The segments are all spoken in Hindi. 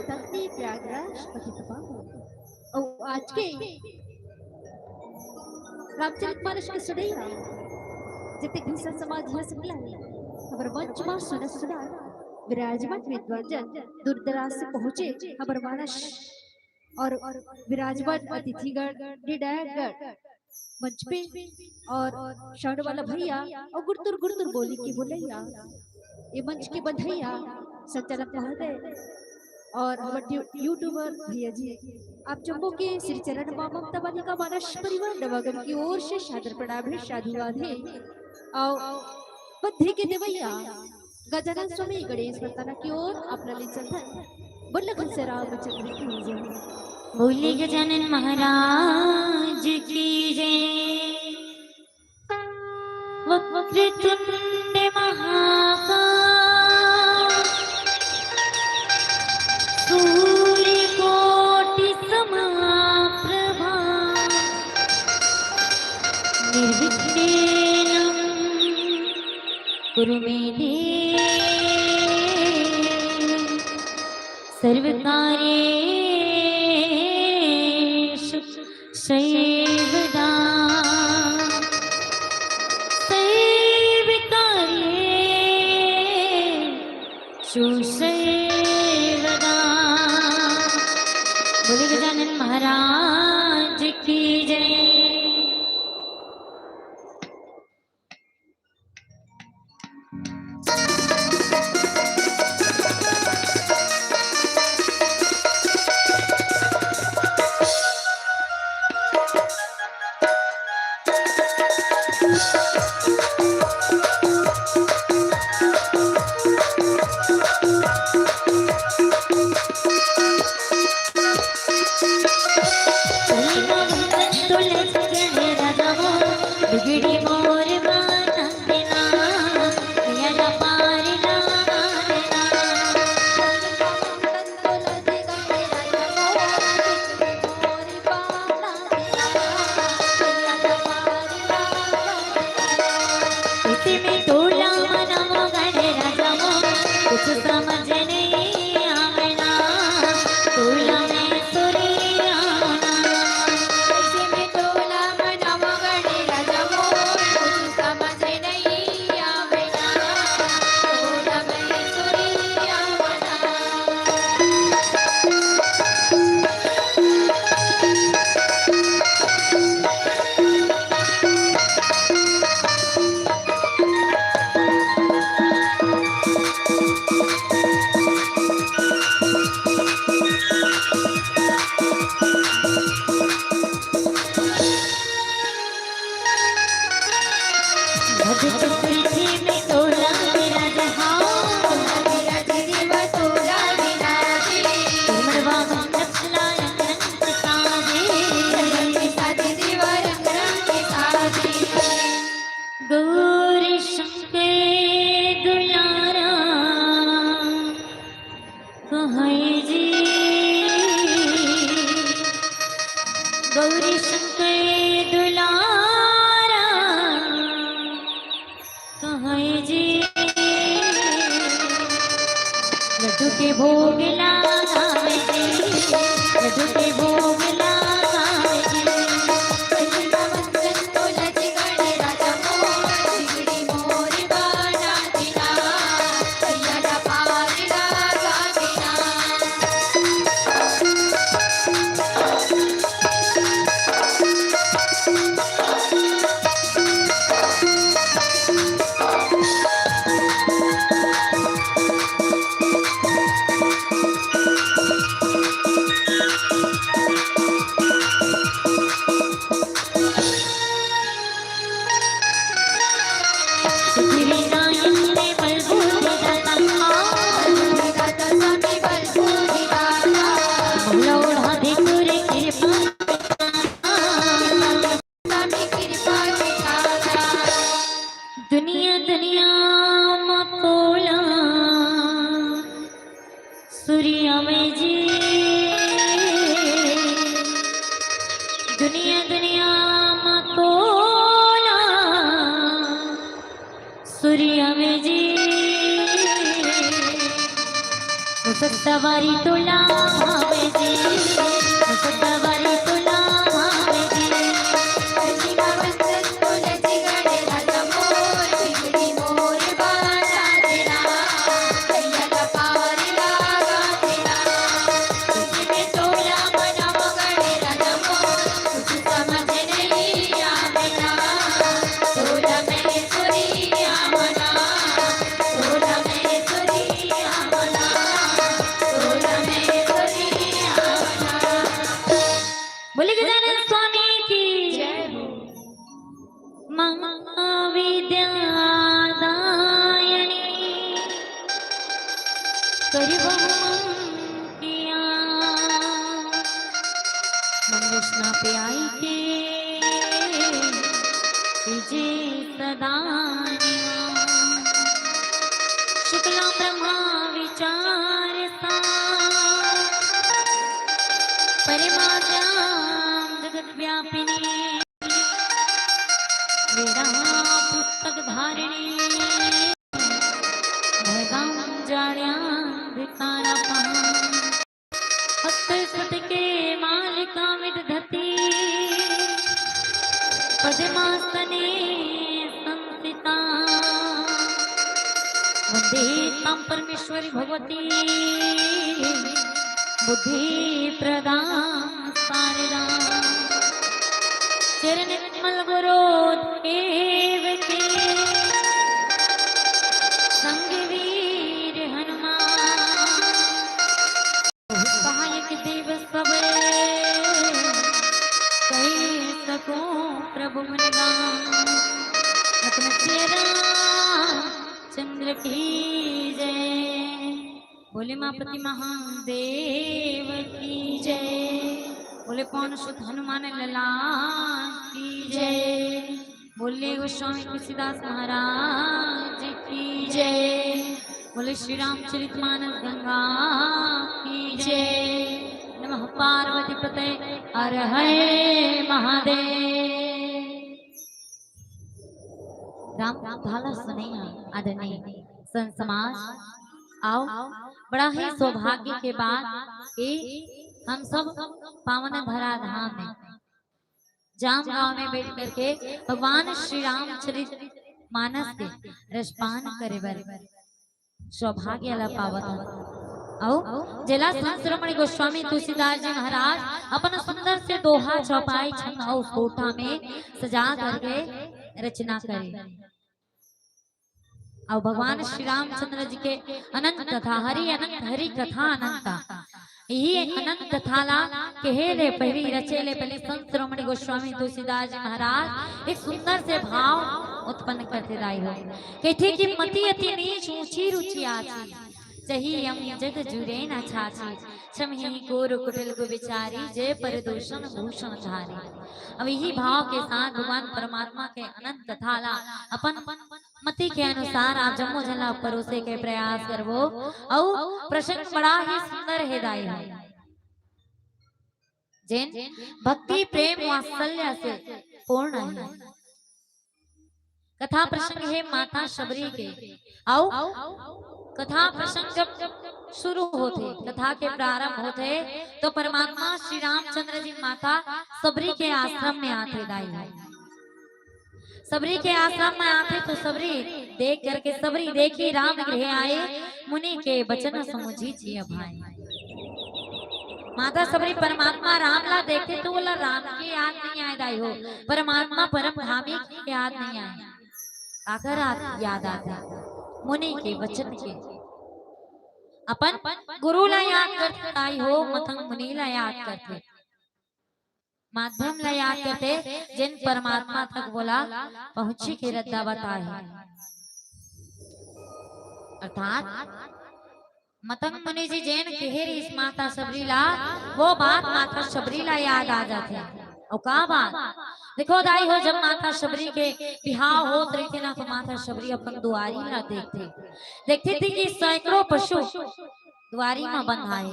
तकती प्रयागराज पतित पावन। और आज के रामचरितमानस के सुनैया जिते घिसा समाज हंस मिला हमार मंच में सुन सुना विराजमान विद्वान दूर दराज से पहुंचे हमार मानस और विराजमान अतिथिगण निडायकगण मंच पे और शाउंड वाला भैया और गुड़तुर गुड़तुर बोली की बोलैया ये मंच के बंधैया संचालक महोदय और हमारे यूट्यूबर भैया जी आप जम्मू के श्री चरण मां ममता बालिका मानस परिवार नवागढ़ की ओर से सादर प्रणाम है साधुवाद है और बद्धे के देवैया गजानन स्वामी गणेश भक्ताना की ओर अपना ले चलता बोल घनसे रामचंद्र की जय। बोले गजानन महाराज की जय। वक्रतुंड महाकाय सूर्यकोटि समप्रभा निर्विघ्नेन कुरु मे देव सर्वकार्येषु सर्वदा सर्वदा। बोले गजानन महाराज की जय। सवारी तुला भावे जी सवारी तुला भावे जी प्रतिमा वंदन तुलसी गणे राजा मोर बिगड़ी मोर बाजा तेरा कैला पारी लागा तेरा तुझी में तोला मना मगड़े राजा मोर कुछ समझ नहीं आवेला तोला में सुरिया मना तोला में सुरिया मना तोला में सुरिया मना। बोले गजानन स्वामी की जय हो। महाविद्यादायिनी किया मन कृष्णा पे आई के विजय सदा शुक्ला ब्रह्मा विचारता परिमाद्यां जगत व्यापिनी वेदा पुस्तक धारिणी भगां जाड्यां हस्त सुत के मालिका विदधती पद्मासने संस्थिता वंदे तां परमेश्वरी भगवती बुद्धि प्रदान सारदा चरण कमल गुरु देव के संग वीर हनुमान सहायक देव सब कह सको प्रभु मुनिगान चंद्र की जय बोले माँ प्रति महादेव की जय बोले पवन सुत हनुमान ललाट की जय बोले गोस्वामी तुलसीदास महाराज की जय बोले श्री रामचरितमानस गंगा की जय नमः पार्वती पते हर हरे महादेव। राम भाला सुनैया आदरणीय संत समाज आओ बड़ा ही सौभाग्य के बाद हम सब पावन भरा धाम में जाम गांव में बैठ करके भगवान श्री रामचरित मानस के रसपान करे बर सौभाग्य ला पावत आओ जिला संत शिरोमणि गोस्वामी तुलसीदास जी महाराज अपन सुंदर से दोहा चौपाई छंद और कोठा में सजा करके रचना करे और भगवान श्री रामचंद्र जी के अनंत कथा हरि कथा अनंता यही अनंत कथाला कहेले पहली रचेले पहले संत शिरोमणि गोस्वामी तुलसीदास जी महाराज एक सुंदर से भाव उत्पन्न करते राई हो कहते कि मति अति नीच ऊंची रुचि आची जही यम जग जुरे न छाछी छमही कोर कुटिल को विचारी जय परदूषण भूषण धारी। अब यही भाव के साथ भगवान परमात्मा के अनंत कथाला अपन मति के अनुसार आप जम्मो जला परोसे के प्रयास करवो और प्रसंग बड़ा ही सुंदर है दाई है जिन भक्ति प्रेम वात्सल्य से पूर्ण है। कथा प्रसंग है माता शबरी के आओ कथा प्रसंग जब शुरू होते कथा के प्रारंभ होते तो परमात्मा श्री रामचंद्र जी माता शबरी के आश्रम में आते दाई सबरी के आश्रम में आते तो सबरी देख करके सबरी देखी राम गृह आए मुनि के वचन समुझी जिय भाई। माता सबरी परमात्मा रामला देखते तो बोला राम की याद नहीं आए दाई हो परमात्मा परम धामी की याद नहीं आए आकर याद आता मुनि के वचन के अपन गुरु ला याद करते आई हो मथंग मुनि ला याद करते माध्यम ला याद करते जिन परमात्मा तक बोला पहुंची के रद्दा बताए अर्थात मतंग मुनि जी जैन केहरी इस माता सबरी ला वो बात माता सबरी ला याद आ जाते और का बात देखो दाई हो जब माता शबरी के बिहाव होत रही थी ना तो माता शबरी अपन दुआरी ना देखते थी कि सैकड़ों पशु दुआरी में बंधाए।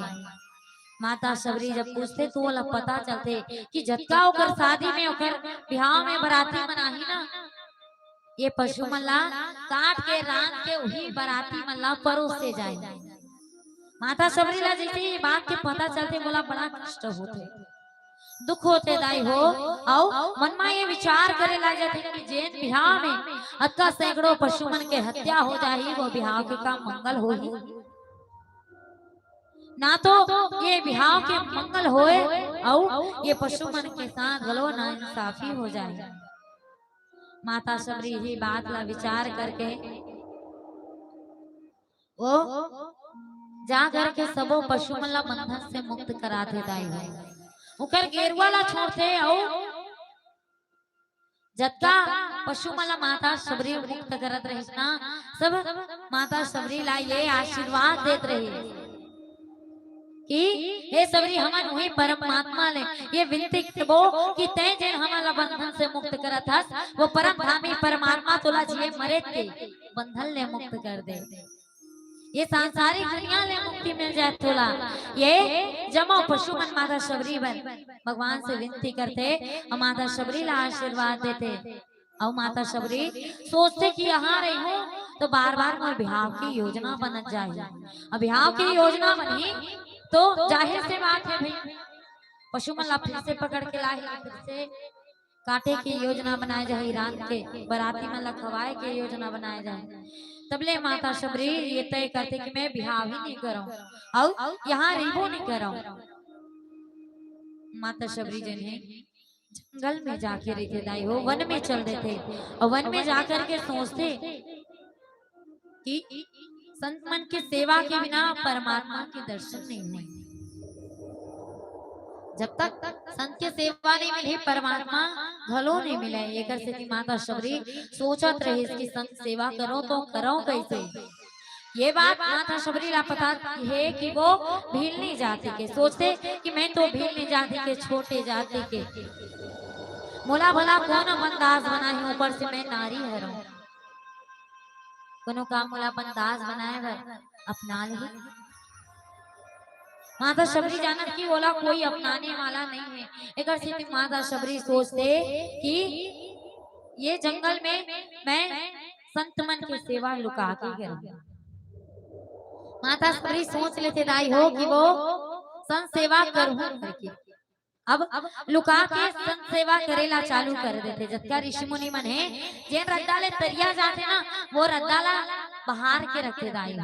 माता शबरी जब पूछते तो वो पता चलते कि जत्का ओकर शादी में ओकर बिहाव में बराती मनाही ना ये पशु मल्ला काट के रात के वही बराती मल्ला परोस से जाए माता सबरीला जैसे ये बात के पता चलते बोला बड़ा कष्ट होते, दुख होते दाई हो। आओ मन में ये विचार करे ला जाते कि जैन बिहार में अक्का सैकड़ों पशुमन के हत्या हो जाही, वो बिहार के काम मंगल हो ही ना। तो ये बिहार के मंगल होए और ये पशुमन के साथ गलो ना इंसाफी हो जाए। माता सबरी ही बात ला विचार करके वो जा करके सबो पशुमन ला बंधन से मुक्त कराते दाई हो। उकर गेरुआ ला छोड़ते और जत्ता पशु मला माता सबरी मुक्त करत रहिस ना, सब माता सबरी ला ये आशीर्वाद देत रही कि हे सबरी हमन वही परमात्मा ले ये विनती करबो कि तै जे हमला बंधन से मुक्त करत हस, वो परम धामी परमात्मा तोला जिए मरे के बंधन ले मुक्त कर दे। ये सांसारिक दुनिया ले मुक्ति मिल जाए तोला। ये जमो पशुमन माता सबरी बन भगवान से विनती करते और माता सबरी ला आशीर्वाद देते। और माता सबरी सोचते कि यहाँ रही हूँ तो बार बार मोर बिहाव की योजना बन जाए। अब बिहाव की योजना बनी तो जाहिर से बात है भाई पशुमन ला फिर से पकड़ के लाई, फिर से काटे की योजना बनाए जाए, रात के बराती मन ला खवाए के योजना बनाए जाए। तबले माता सबरी ये तय करते कि मैं बिहाव ही नहीं करूं और यहाँ रिबो नहीं करूं। माता सबरी जन है जंगल में जाके रहते दाई हो, वन में चल देते और वन में जाकर के सोचते कि संत मन की सेवा के बिना परमात्मा के दर्शन नहीं हुए। जब तक संत के सेवा नहीं मिली परमात्मा घलो नहीं मिले। एक से माता सबरी सोचत रही कि संत सेवा करो तो करो कैसे। ये बात माता सबरी ला पता है कि वो भील नहीं जाति के, सोचते कि मैं तो भील नहीं जाति के छोटे जाति के मोला भला कौन बंदास बना है, ऊपर से मैं नारी हूँ कोनो काम मोला बंदास बनाए बर अपना ली। माता सबरी जानत की बोला कोई अपनाने वाला नहीं है। एक से माता सबरी सोचते कि ये जंगल में मैं संत मन की सेवा लुका के करूं। माता सबरी सोच लेते दाई हो कि वो संत सेवा करूं करके अब लुका के संत सेवा करेला चालू कर देते। जत्का ऋषि मुनि मन है जेन रद्दा ले तरिया जाते ना, वो रद्दा ला बहार के रखते दाई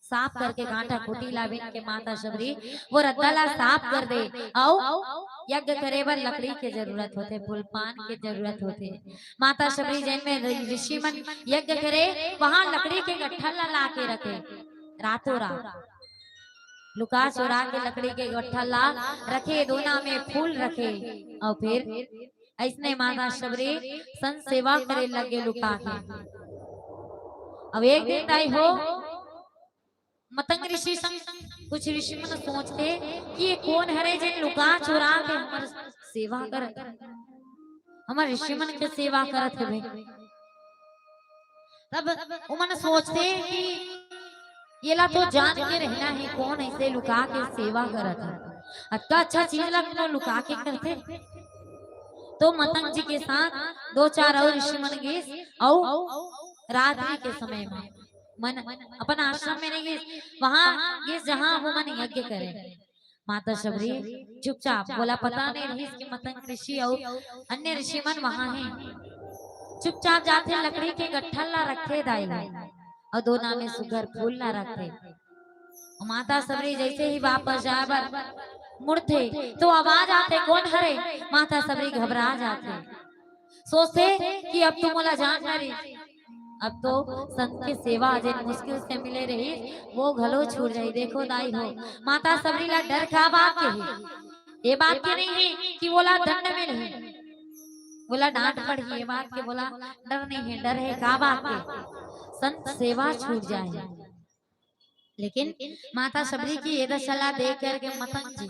साफ करके गांठा खूटी ला बिन के माता सबरी वो रद्दा ला साफ कर दे। और यज्ञ करे बर लकड़ी के जरूरत होते, फूल पान के जरूरत होते। माता सबरी जैन में ऋषि मन यज्ञ करे वहां लकड़ी के गट्ठल ला ला के रखे, रातों रात लुका चुरा के लकड़ी के गट्ठल ला रखे, दोना में फूल रखे और फिर ऐसने माता सबरी संत सेवा करे लगे लुका के। अब एक दिन दाई हो मतंग ऋषि संग कुछ ऋषि मन सोचते कि ये कौन हरे जिन लुका चुरा के हमर सेवा करत, हमर ऋषि मन के सेवा करत है। तब उमन सोचते कि ये ला तो जान के रहना है कौन ऐसे लुका के सेवा करत है, अच्छा चीज ला लुका के करते। तो मतंग जी के साथ दो चार और ऋषि मन गए और रात्रि के समय में मन अपन आश्रम में नहीं गए, वहां गए जहां वो मन यज्ञ करे। माता सबरी चुपचाप बोला पता नहीं रही कि मतंग ऋषि और अन्य ऋषि मन वहां हैं। चुपचाप जाते लकड़ी के गट्ठल ला रखे दाई और दोना में सुगर फूल ला रखे। माता सबरी जैसे ही वापस जाए बर मुड़ते तो आवाज आते कौन हरे। माता सबरी घबरा जाते, सोचते कि अब तो मोला जान रही, अब तो संत की सेवा जिन मुश्किल से मिले रही वो घलो छूट जाई। देखो दाई हो माता सबरी ला डर का बात के है, ये बात के नहीं है कि बोला दंड में नहीं, बोला डांट पड़ी, ये बात के बोला डर नहीं है। डर है का बात के संत सेवा छूट जाए। लेकिन माता सबरी की ये दशा देख करके मतंग जी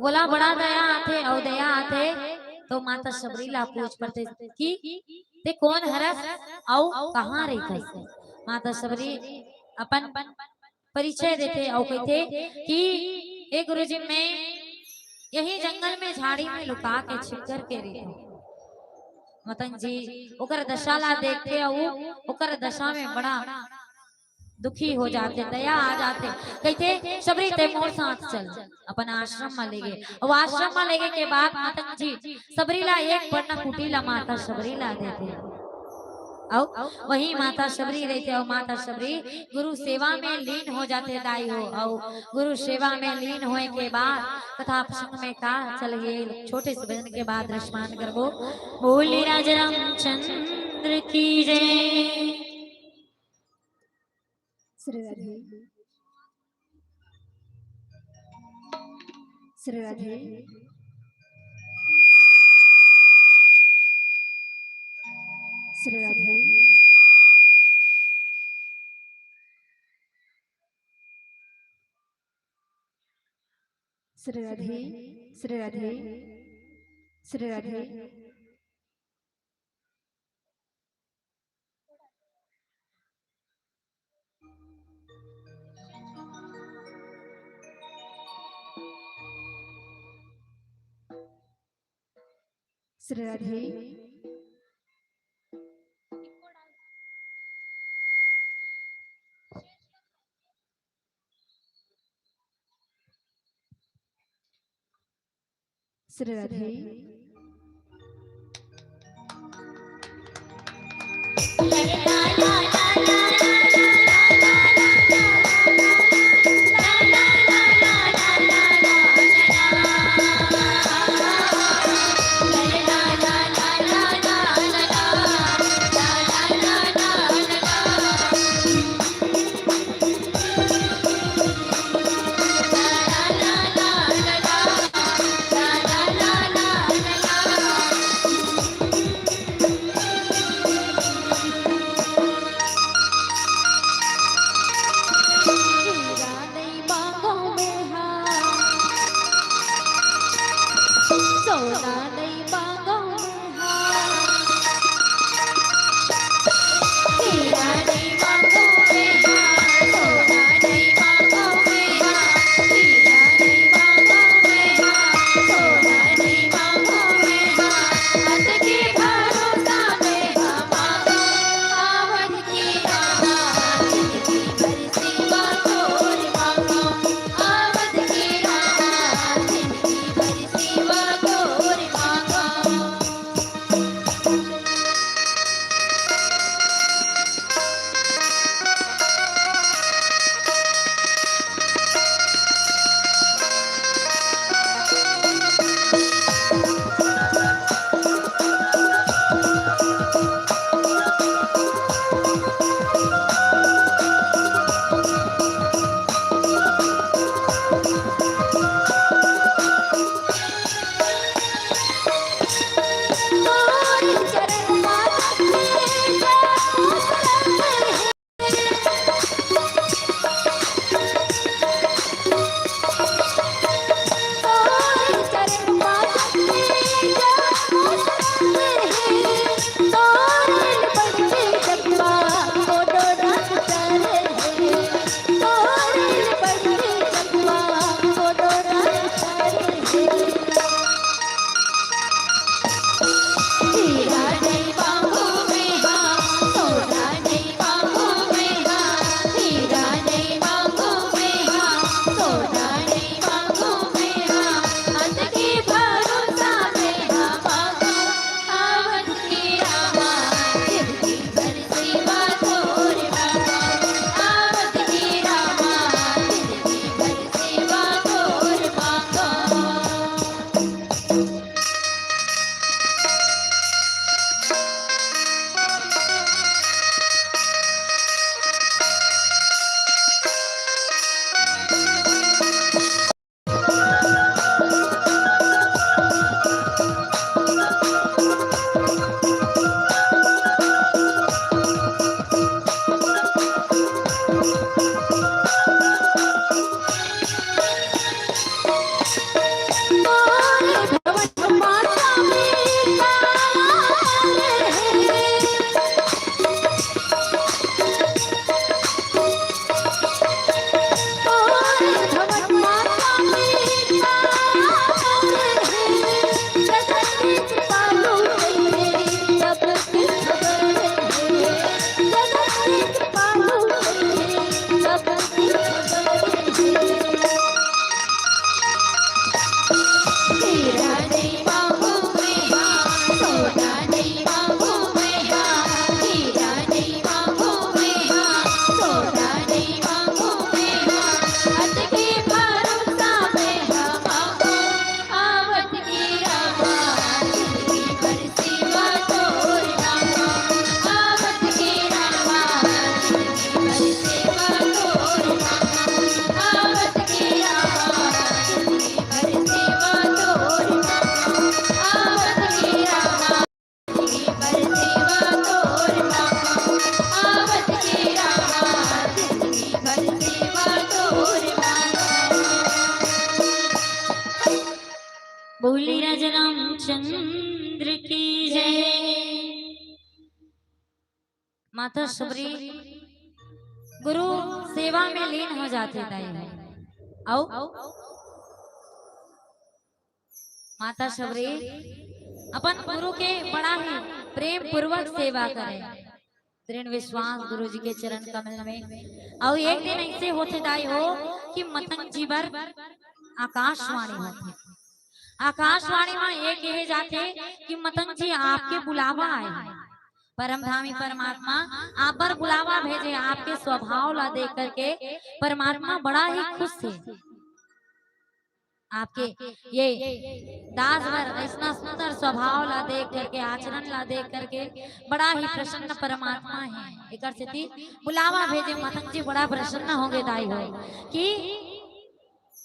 बोला बड़ा दया आते और दया आते। तो माता सबरी ला पूछ पड़ते कि ते कौन हरस और कहाँ रही थे। माता सबरी अपन परिचय देते और कहते कि हे गुरुजी मैं यही जंगल में झाड़ी में लुका के छिप कर के रही। मतंग जी ओकर दशा ला देखते और ओकर दशा में बड़ा दुखी हो जाते, दया आ जाते, कहते सबरी ते मोर साथ चल अपन आश्रम में ले गए। और आश्रम में ले गए के बाद माता जी सबरीला एक पन्ना कुटीला माता सबरीला देते। और वही माता सबरी रहते और माता सबरी गुरु सेवा में लीन हो जाते दाई हो। और गुरु सेवा में लीन होए के बाद कथा प्रसंग में का चलिए छोटे से भजन के बाद दृश्यमान करबो। बोली राज रामचंद्र की जय। श्री राधे श्री राधे श्री राधे श्री राधे श्री राधे श्री राधे श्री राधे श्री राधे सोना नहीं मांगो हीरा नहीं मांगो सोना नहीं मांगो हीरा नहीं मांगो सोना नहीं मांगो हद के भरोसा में मांगो आवत की राधा जिंदगी भर सेवा तोर मांगो आवत की राधा जिंदगी भर सेवा तोर बोली राजा रामचंद्र की जय। माता सबरी गुरु सेवा में लीन हो जाते ताई। आओ माता सबरी अपन गुरु के बड़ा ही प्रेम पूर्वक सेवा करे, दृढ़ विश्वास गुरु जी के चरण कमल में। और एक दिन ऐसे होते दाई हो कि मतंग जी बर आकाशवाणी होती। आकाशवाणी में एक कहे जाते कि मतंग जी आपके बुलावा आए हैं। परमधामी परमात्मा आप पर बुलावा भेजे, आपके स्वभाव ला देख करके परमात्मा बड़ा ही खुश थे। आपके ये दास वर इतना सुंदर स्वभाव ला देख करके, आचरण ला देख करके बड़ा ही प्रसन्न परमात्मा है। एक स्थिति बुलावा भेजे, मतंग जी बड़ा प्रसन्न होंगे दाई हो कि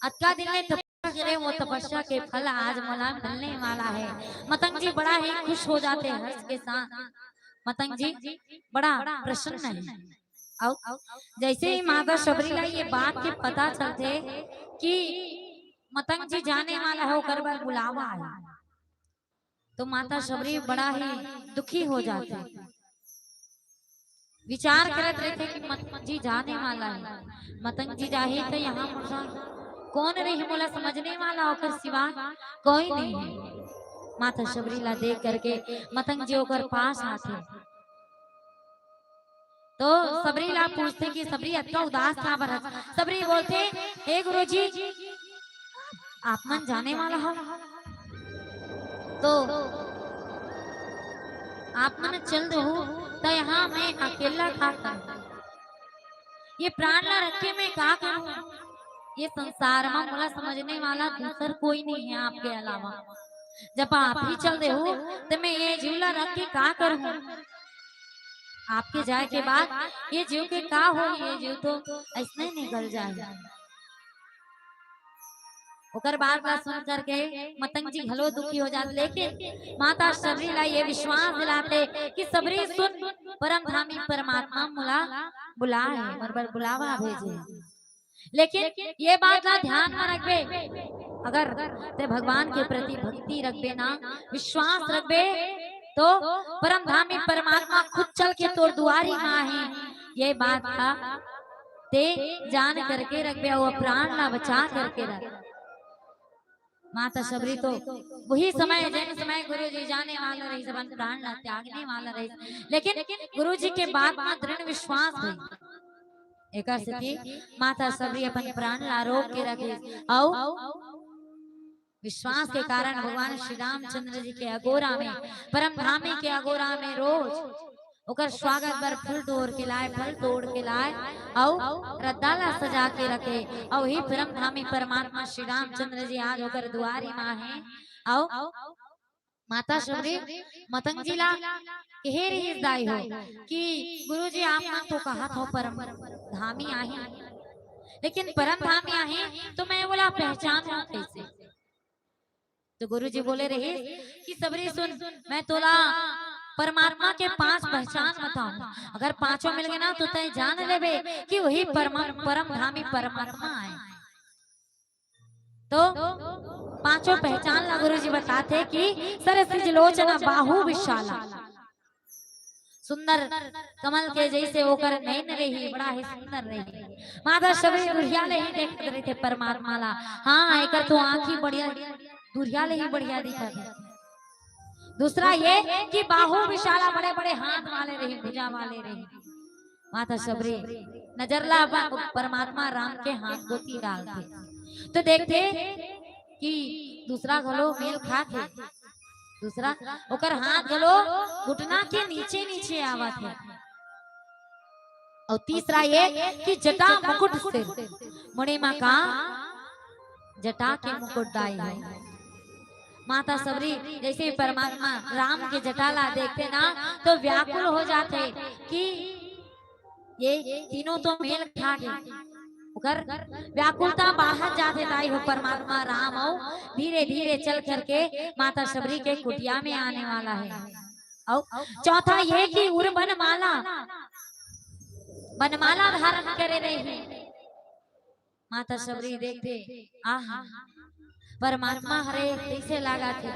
अक्का दिन में तपस्या करे, वो तपस्या के फल आज मला मिलने वाला है। मतंग जी बड़ा ही खुश हो जाते हैं हर्ष के साथ। मतंग जी बड़ा प्रसन्न है। और जैसे ही माता सबरी ला ये बात के पता चलते कि मतंग जी जाने वाला है, ओकर बर बुलावा है, तो माता सबरी बड़ा ही दुखी हो जाते। विचार करत रहते कि मतंग जी जाने वाला है, मतंग जी जाही तो यहाँ मुझा कौन रही मोला समझने वाला ओकर सिवा कोई नहीं है। माता सबरी ला देख करके मतंग जी ओकर पास आते, तो सबरी ला पूछते कि सबरी अत्का उदास था बरस। सबरी बोलते हे गुरुजी आप मन जाने वाला हो तो आप मन चल दो, तो यहाँ मैं अकेला था करूं, ये प्राण ला रखे मैं का करूं। ये संसार में मोला समझने वाला दूसर कोई नहीं है आपके अलावा। जब आप ही चल दे हो तो मैं ये जीवला रख के का करूं। आपके जाए के बाद ये जीव के का हो, ये जीव तो ऐसने निकल जाए। ओकर बात ला सुन करके मतंग जी हलो दुखी हो जाते, लेकिन माता सबरी ला ये विश्वास दिलाते कि सबरी सुन परमधामी परमात्मा मुला बुला है, मरबर बुलावा भेजे। लेकिन ये बात ला ध्यान में रखबे, अगर ते भगवान के प्रति भक्ति रखबे ना, विश्वास रखबे, तो परमधामी परमात्मा खुद चल के तोर दुआरी माँ है। ये बात का ते जान करके रखबे और प्राण ला बचा करके रख। माता सबरी तो वही समय जैन समय गुरु जी जाने वाला रही, जबान प्राण ला त्यागने वाला रही, लेकिन गुरु जी के बाद में दृढ़ विश्वास हुई। एक स्थिति माता सबरी अपन प्राण ला रोक के रखी और विश्वास के कारण भगवान श्री रामचंद्र जी के अगोरा में, परमधामी के अगोरा में रोज ओकर स्वागत बर फूल तोड़ के लाए, फल तोड़ के लाए और रद्दाला सजा के रखे। और ही परमधामी परमात्मा श्री रामचंद्र जी आज ओकर दुआरी माँ है। और माता सबरी मतंग जी ला कहे रही दाई हो कि गुरु जी आप ना तो कहा था परम धामी आही, लेकिन परम धामी आही तो मैं बोला पहचान हूं कैसे। तो गुरु जी बोले रहे कि सबरी सुन, मैं तोला परमात्मा के 5 पहचान बताऊं, अगर 5 मिल गए ना तो तय जान लेबे कि वही परमधामी परमात्मा है। तो 5 पहचान ला गुरु जी बताते कि सरसिज लोचना बाहु विशाला, सुंदर कमल के जैसे होकर नैन रही, बड़ा ही सुंदर रही। माता सबरी दुरिया ले ही देखते रहे थे परमात्मा ला। हाँ एकर तो आंखी बढ़िया, दुरिया ले ही बढ़िया दिखत। दूसरा ये कि बाहु विशाला, बड़े बड़े हाथ वाले रही, भुजा वाले रही। माता सबरी नजरला परमात्मा राम के हाथ गोती डालते तो देखते कि दूसरा घलो मेल खाते, दूसरा ओकर हाथ घलो घुटना के नीचे नीचे आवत है। और तीसरा ये कि जटा मुकुट से मुड़े माँ का जटा के मुकुट दाई है। माता सबरी जैसे परमात्मा राम के जटाला देखते ना तो व्याकुल हो जाते कि ये तीनों तो मेल खा गए। व्याकुलता बाहर जाते दाई हो परमात्मा राम और धीरे धीरे चल करके माता सबरी के कुटिया में आने वाला है। और चौथा ये कि उर बनमाला धारण करे रही। माता सबरी देखते आहा परमात्मा हरे कैसे लगा थे।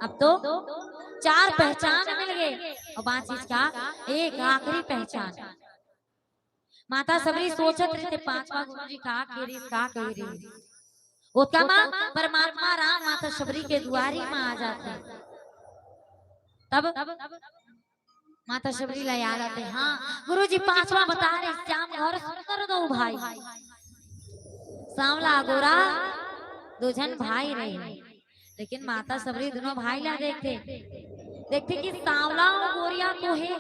अब तो चार पहचान मिल गए और 5 चीज का एक आखिरी पहचान। माता सबरी सोचत रहे थे 5वां गुरु जी का कह रही उसका माँ परमात्मा राम माता सबरी के दुआरी में आ जाते। तब माता सबरी ला याद आते, हाँ गुरु जी 5वां बता रहे श्याम घर सुंदर दो भाई, सांवला गोरा दो जन भाई रहे। लेकिन माता सबरी दोनों भाई ला देखते देखते कि सांवला और गोरिया तो है,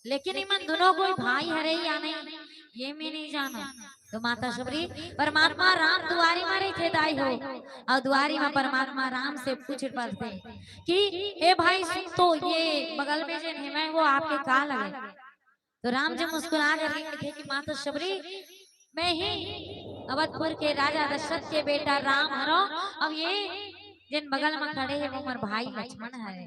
लेकिन इमन दोनों कोई भाई हरे या नहीं ये मैं नहीं जाना। तो माता सबरी परमात्मा राम दुआरी में रहे थे दाई हो, और दुआरी में परमात्मा राम से पूछ पड़ते कि ए भाई सुन तो ये बगल में जो है वो आपके का लगे। तो राम जी मुस्कुरा कर थे कि माता सबरी मैं ही अवधपुर के राजा दशरथ के बेटा राम हरो, अब ये जिन बगल में खड़े हैं वो हमारे भाई लक्ष्मण है।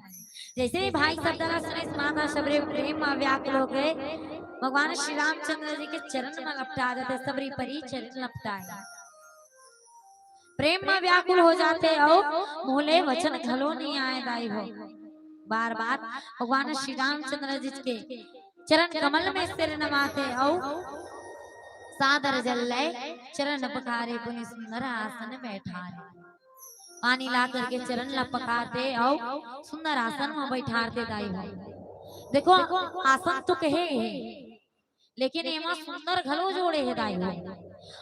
जैसे ही भाई शब्द सुने माता सबरी प्रेम में व्याकुल हो गए, भगवान श्री रामचंद्र जी के चरण में लपटा देते, सबरी परी चरण लपटाए, प्रेम में व्याकुल हो जाते और मोले वचन घलो नहीं आए दाई हो। बार बार भगवान श्री रामचंद्र जी के चरण कमल में सिर नमाते और सादर जल ले चरण पखारे पुनि सुंदर आसन बैठारे। पानी ला करके चरण लपकाते और सुंदर आसन में बैठाते दाई हो। देखो आसन तो कहे है, लेकिन एमा सुंदर घलो जोड़े है दाई हो,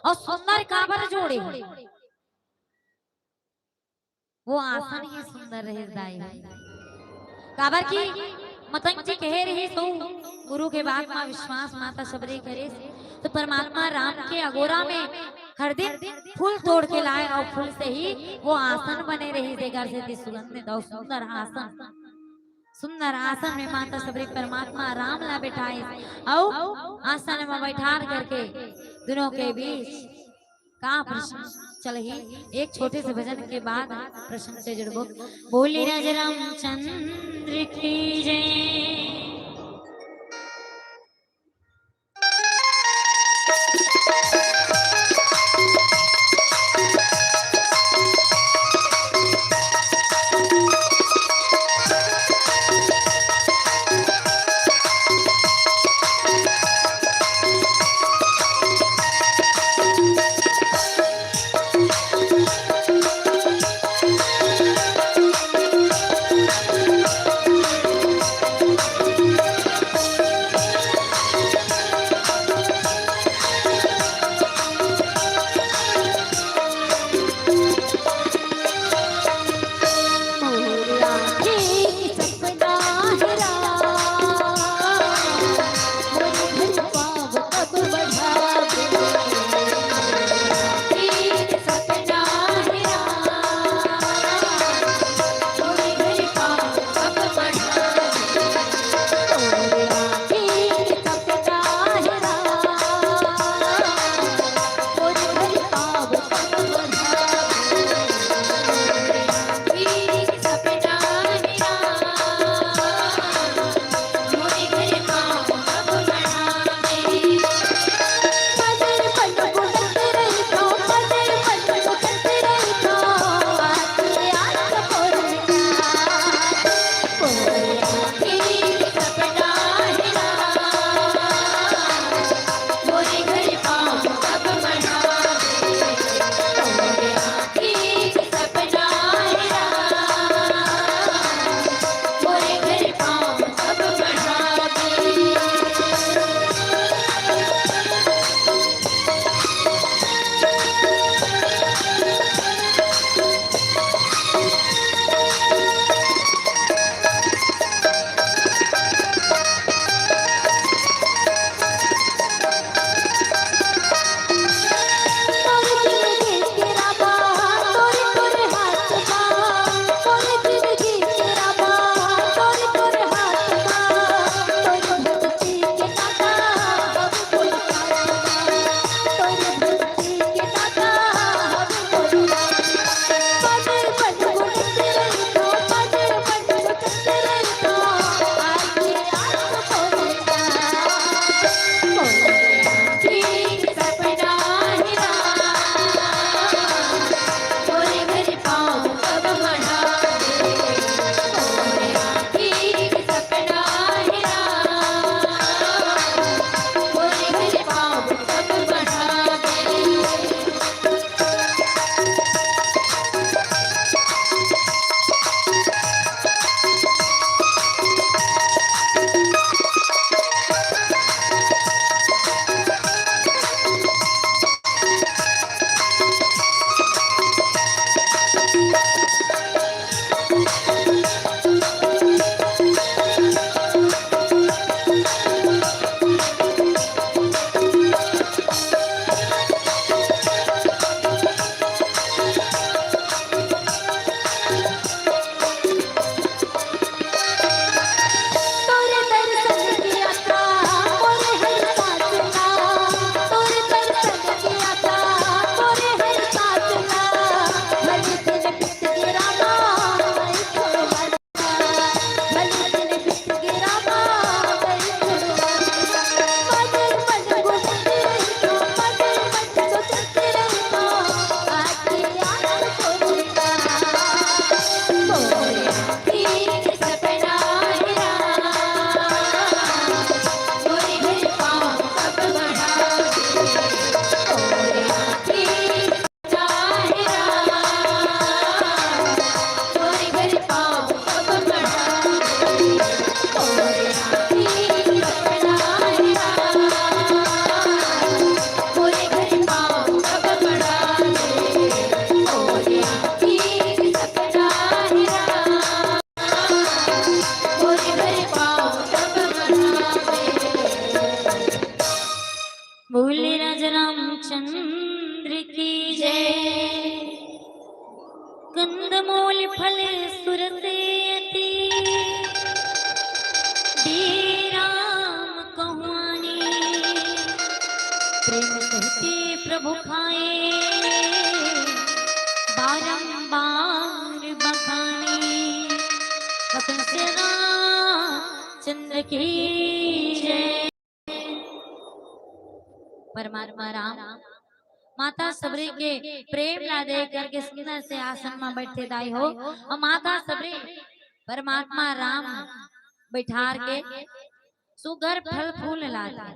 और सुंदर काबर जोड़े है वो आसन ही सुंदर रहे दाई हो। काबर की मतंग जी कहे रही तो गुरु के बात में विश्वास माता सबरी करे, तो परमात्मा राम के अगोरा में हर दिन फूल तोड़ के लाए और फूल से ही वो आसन बने रही थे घर से सुगंधित और सुंदर आसन में माता सबरी परमात्मा राम ला बैठाए और आसन में बैठा करके दोनों के बीच का प्रश्न चल ही। एक छोटे से भजन के बाद प्रश्न से जुड़बो। बोले राज रामचंद्र की जय। जय। कंदमूल फल सुरते अति दे राम कहुआनी प्रेम सहिते प्रभु खाए बारंबार बखानी वतन से चंद्र की जय। परमात्मा राम माता सबरी के प्रेम ला देख करके सुंदर से आसन में बैठे दाई हो और माता सबरी परमात्मा राम बैठार के सुगर फल फूल लाते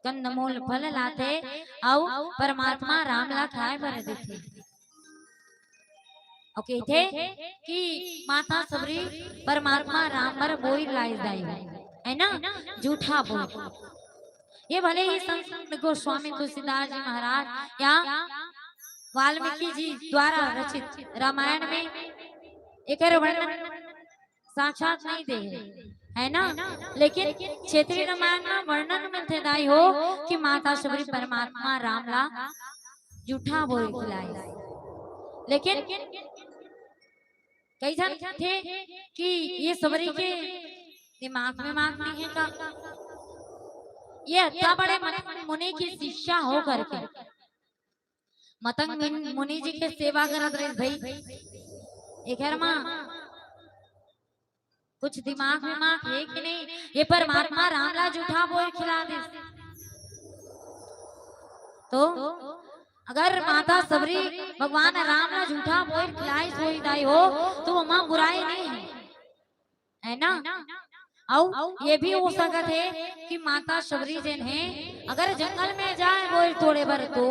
कंदमूल फल लाते और परमात्मा राम ला खाए बर देते और कहते कि माता सबरी परमात्मा राम बर बोई लाई दाई है ना झूठा बोल। ये भले ही संत गोस्वामी तुलसीदास जी महाराज या वाल्मीकि जी द्वारा रचित रामायण में एक वर्णन साक्षात नहीं दे है ना, लेकिन क्षेत्रीय रामायण में वर्णन मिलते दाई हो कि माता सबरी परमात्मा राम ला जूठा बोल खिलाई। लेकिन कई जन थे कि ये सबरी के दिमाग में मांग नहीं है का ये इतना बड़े मतंग मुनि की शिष्या हो करके मतंग मुनि जी के सेवा करत रहे भाई एक माँ कुछ दिमाग में माँ है कि नहीं ये परमात्मा रामला जूठा बोल खिला दे तो अगर माता सबरी भगवान रामला जूठा बोल खिलाई सोई दाई हो तो वहां बुराई नहीं है ना। और ये भी हो सकता है कि माता सबरी जन है अगर जंगल में जाए बोल थोड़े भर तो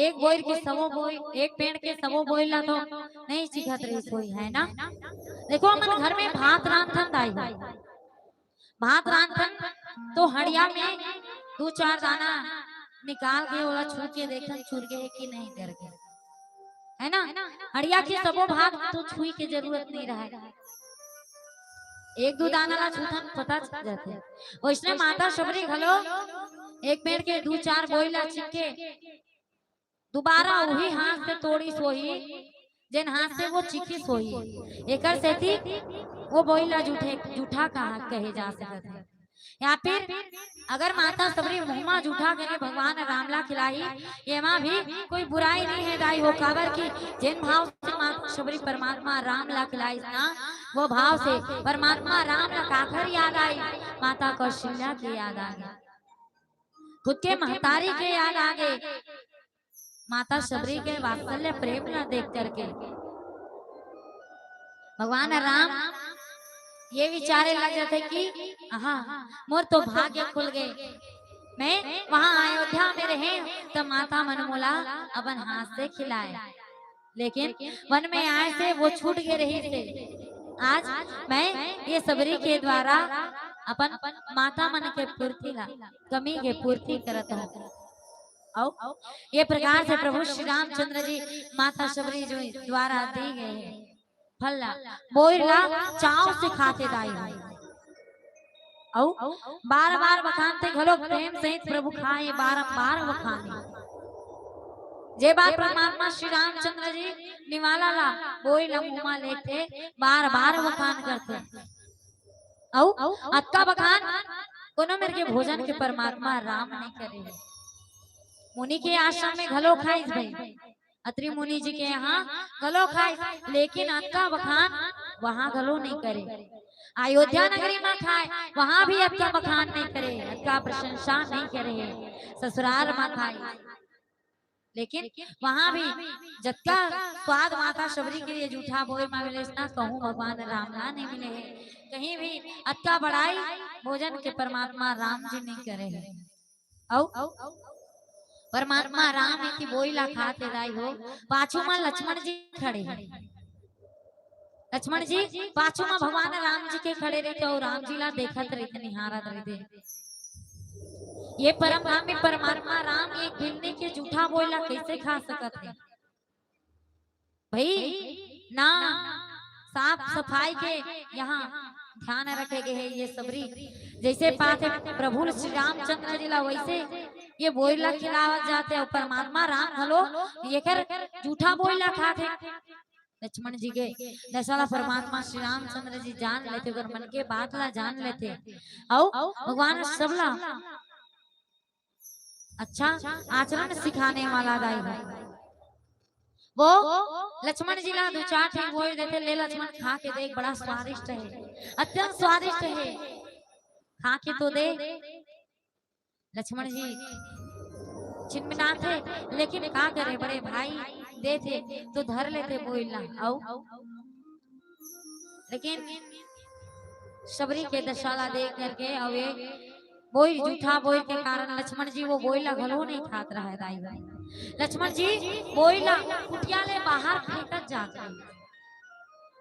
एक बोल के सबो बोल एक पेड़ के सबो बोल ला तो नहीं सीखत रही सोई है ना। देखो मन घर में भात रांधन दाई भात रांधन तो हड़िया में दो चार दाना निकाल के ओला छू के देखन छूट गए कि नहीं करके है ना। हड़िया के सबो भात तो छुई के जरूरत नहीं रहा एक दो दाना ला छूथन पता चल जाते वैसे माता सबरी घलो एक पेड़ के दो चार बोइला छिके दोबारा वही हाथ से तोड़ी सोही जिन हाथ से वो चिकी सोही एकर सेती वो बोइला जूठा कहा कहे जा सकता है। या फिर अगर माता सबरी मुहमा जूठा करे भगवान रामला खिलाई ये माँ भी कोई बुराई नहीं है दाई हो काबर की जिन भाव से माता सबरी परमात्मा रामला खिलाई ना वो भाव से परमात्मा रामला काकर याद आई माता कौशल्या की याद आ गई खुद के महतारी के याद आ गए माता सबरी के वात्सल्य प्रेम न देख करके भगवान राम ये विचारे लग जाते कि हाँ मोर तो भाग्य खुल गए मैं वहां अयोध्या में रहे तो माता मनमोला अपन हाथ से खिलाए लेकिन वन में आए से वो छूट गए रही थे। आज मैं ये सबरी के द्वारा अपन माता मन के पूर्ति ला कमी के पूर्ति करत हूँ। और ये प्रकार से प्रभु श्री रामचंद्र जी माता सबरी जो द्वारा दी गए फल बोइला चाव से खाते दाई और बार बार बखानते घलो प्रेम सहित प्रभु खाए बारंबार बखाने जे बात परमात्मा श्री रामचंद्र जी निवाला ला बोइला मुमा लेते बार बार बखान करते और अक्का बखान कोनो मेरे के भोजन के परमात्मा राम नहीं करे मुनि के आश्रम में घलो खाइस भाई अत्रि मुनि जी के यहाँ गलो खाए लेकिन अक्का बखान वहाँ गलो नहीं करे अयोध्या नगरी में खाए वहाँ भी अक्का बखान नहीं करे अक्का प्रशंसा नहीं करे ससुराल में खाए लेकिन वहाँ भी जत्का स्वाद माता सबरी के लिए जूठा बोल में मिले ना कहूँ भगवान रामला नहीं मिले है कहीं भी अक्का बढ़ाई भोजन के परमात्मा राम जी नहीं करे है। और परमात्मा राम की बोइला खाते दाई हो पाछू में लक्ष्मण जी खड़े हैं लक्ष्मण जी पाछू में भगवान राम जी के खड़े रहते और राम जी ला देखत रहते निहारत रहते ये परम परमात्मा राम एक गिलने के जूठा बोइला कैसे खा सकत है भाई ना साफ सफाई के यहाँ ध्यान रखे गए है ये सबरी जैसे पाते प्रभु श्री रामचंद्र जी ला वैसे ये बोइला खिलावत जाते और परमात्मा राम हलो ये कर झूठा बोइला खाते। लक्ष्मण जी के दशहरा परमात्मा श्री रामचंद्र जी जान लेते अगर मन के बात ला जान लेते आओ भगवान सबला अच्छा आचरण सिखाने वाला दाई है वो लक्ष्मण जी ला दो चार ठीक बोल देते ले लक्ष्मण खा के देख बड़ा स्वादिष्ट है अत्यंत स्वादिष्ट है खा के तो दे। लक्ष्मण जी चिन्मना थे लेकिन क्या करे बड़े भाई देते तो धर लेते बोलना आओ लेकिन सबरी के दशाला देख करके अवे बोई झूठा बोल के कारण लक्ष्मण जी वो बोइला घलो नहीं खात रहा है दाई भाई। लक्ष्मण जी बोइला कुटिया ले बाहर फेंकत जाते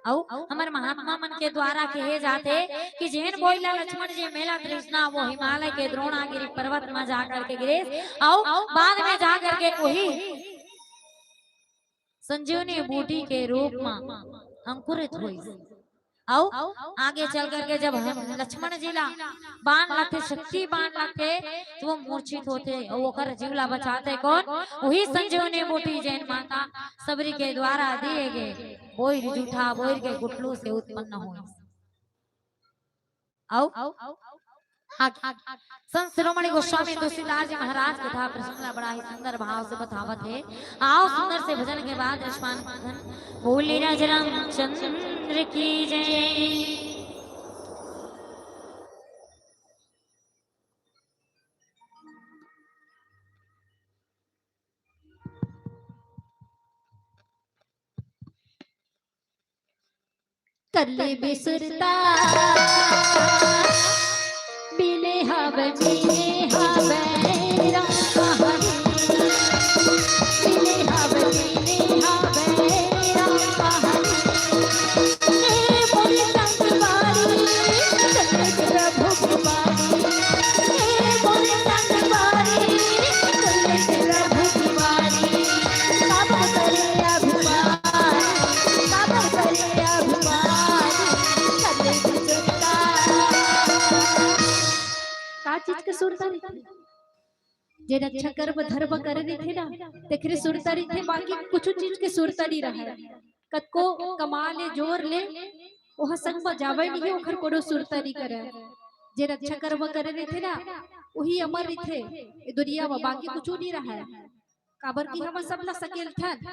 औ हमर महात्मा मन के द्वारा कहे जाते कि जेन बोइला लक्ष्मण जी मेला कृष्णा वो हिमालय के द्रोणागिरी पर्वत में जाकर के गिरे औ बाद में जाकर के वही संजीवनी बूटी के रूप में अंकुरित हुई आओ आगे चल करके जब हम लक्ष्मण जी ला बाण लगते शक्ति बाण लगते तो वो मूर्छित होते और वो कर जीवला बचाते कौन वही संजीवनी बूटी जैन माता सबरी के द्वारा दिए गए बोई जूठा बोई के गुटलू से उत्पन्न हुए। आओ संत शिरोमणि गोस्वामी तुलसीदास जी महाराज कथा प्रसंग बड़ा ही सुंदर भाव से बतावत है। आओ सुंदर से भजन के बाद रिस्पान बोले राज रामचंद्र की जय। कर ले बेसुरता मिले हवे राम कहानी मिले हवे राम कहानी तेरे बोले संगवारी चले प्रभु कुमारी तेरे बोले संगवारी चले प्रभु कुमारी पाप करे अभिमान पाप करे अभिमान चले बेसुरता का चीज के सुरतारी जे रक्षा कर्म धर्म करनी थे ना तेखरे सुरतारी थे बाकी कुछ चीज के सुरतारी रहा कतको कमा ले जोर ले ओह संग में जावे नहीं ओखर कोनो सुरतारी करे जे रक्षा कर्म करनी थे ना वही अमर थे ये दुनिया में बाकी कुछ नहीं रहा काबर की हम सब ला सकेल थन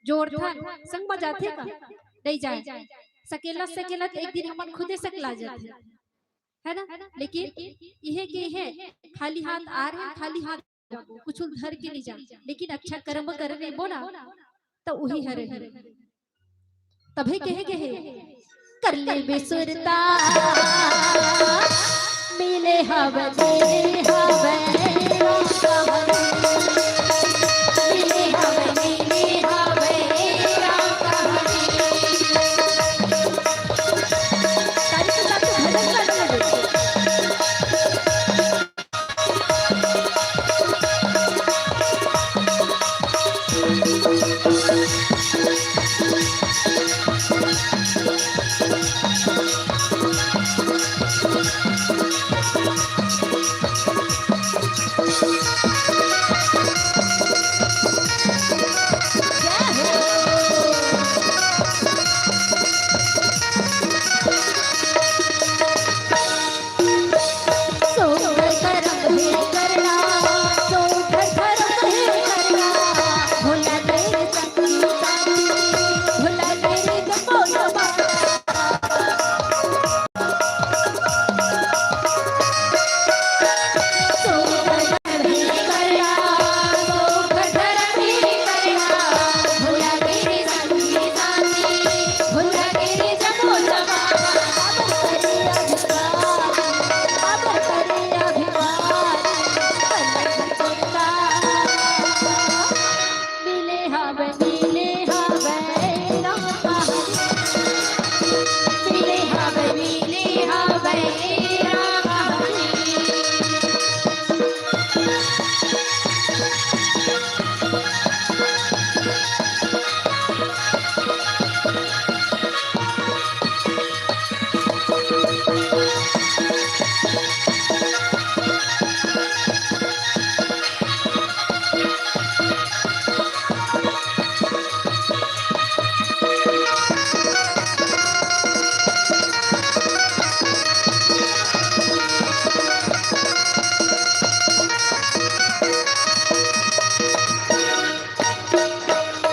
जोर थन संग में जाते का नहीं जाए सकेला सकेला एक दिन हम खुदे सकला जाते है ना लेकिन यह के है खाली हाथ आ रहे हैं खाली हाथ कुछ धर के नहीं जा लेकिन अच्छा कर्म करने बोला तो वही हरे तभी कहे कर ले बेसुरता मिले हवे मिले हवे राम कहानी तारीख के साथ भजन करने लगे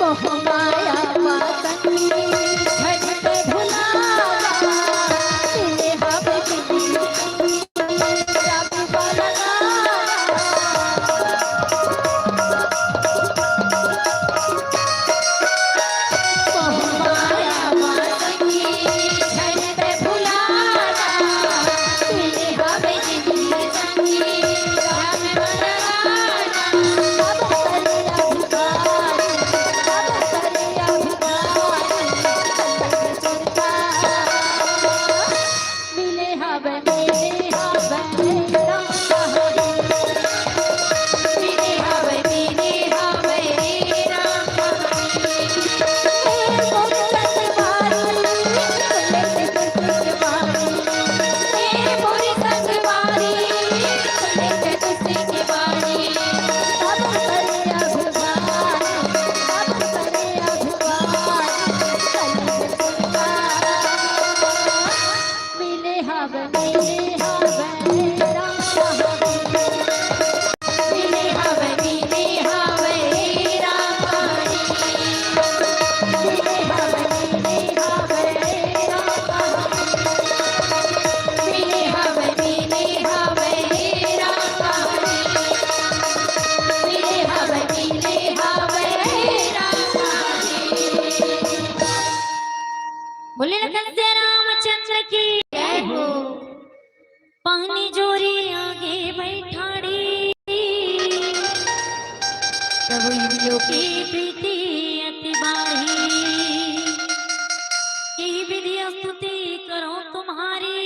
मोह माया वासंगी झट के भुलावा मिले हवे बिन रब बलगावा मोह माया वासंगी झट के भुलावा मिले हवे बिन संगी रब बलगावा अब करिया भिखारी मिले हवे मिले हवे राम हरि मिले हवे मिले हवे राम हरि मोर संगवारी लेते तुझके बारी मोर संगवारी लेते तुझके बारी अब करिया भिखारी अब करिया भिखारी मिले हवे राम हरि मिले हवे राम हरि मिले हवे राम हरि मिले हवे राम हरि मिले हवे राम हरि बोले लखन से रामचंद्र की जय हो पानी जोरी आगे बैठाड़ी प्रभु इंद्रियों की प्रीति अति बाही की विधि स्तुति करो तुम्हारी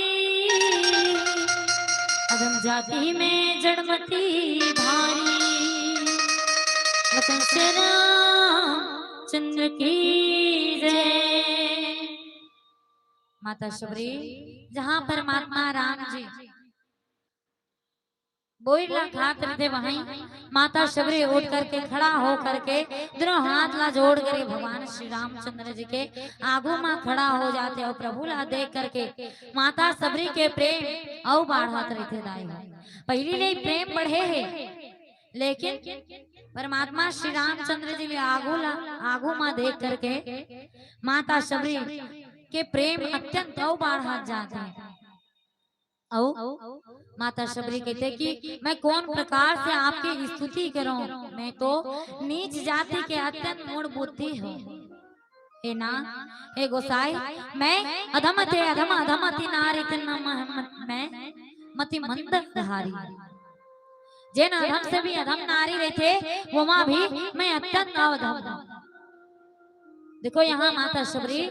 अधम जाति में जड़मती भारी लखन से रामचंद्र की जय। माता शबरी जहाँ परमात्मा राम जी बोइला खात थे वहीं माता शबरी उठ करके खड़ा हो करके दोनों हाथ ला जोड़ करके भगवान श्री रामचंद्र जी के आगू में खड़ा हो जाते और प्रभु ला देख करके माता शबरी के प्रेम और बढ़ात रहते दाई पहली ले प्रेम बढ़े है लेकिन परमात्मा श्री रामचंद्र जी ले आगू में देख करके माता शबरी के प्रेम अत्यंत औ बढ़ जाते हैं। माता शबरी कहते कि मैं कौन प्रकार से आपकी स्तुति करूं, मैं तो नीच जाति के अत्यंत मूढ़ बुद्धि हूँ। हे ना हे गोसाई मैं अधमते अधम अधमति नारी मैं मति मंद धारी जिन अधम से भी अधम नारी रहते वो माँ भी मैं अत्यंत अधम। देखो यहाँ माता शबरी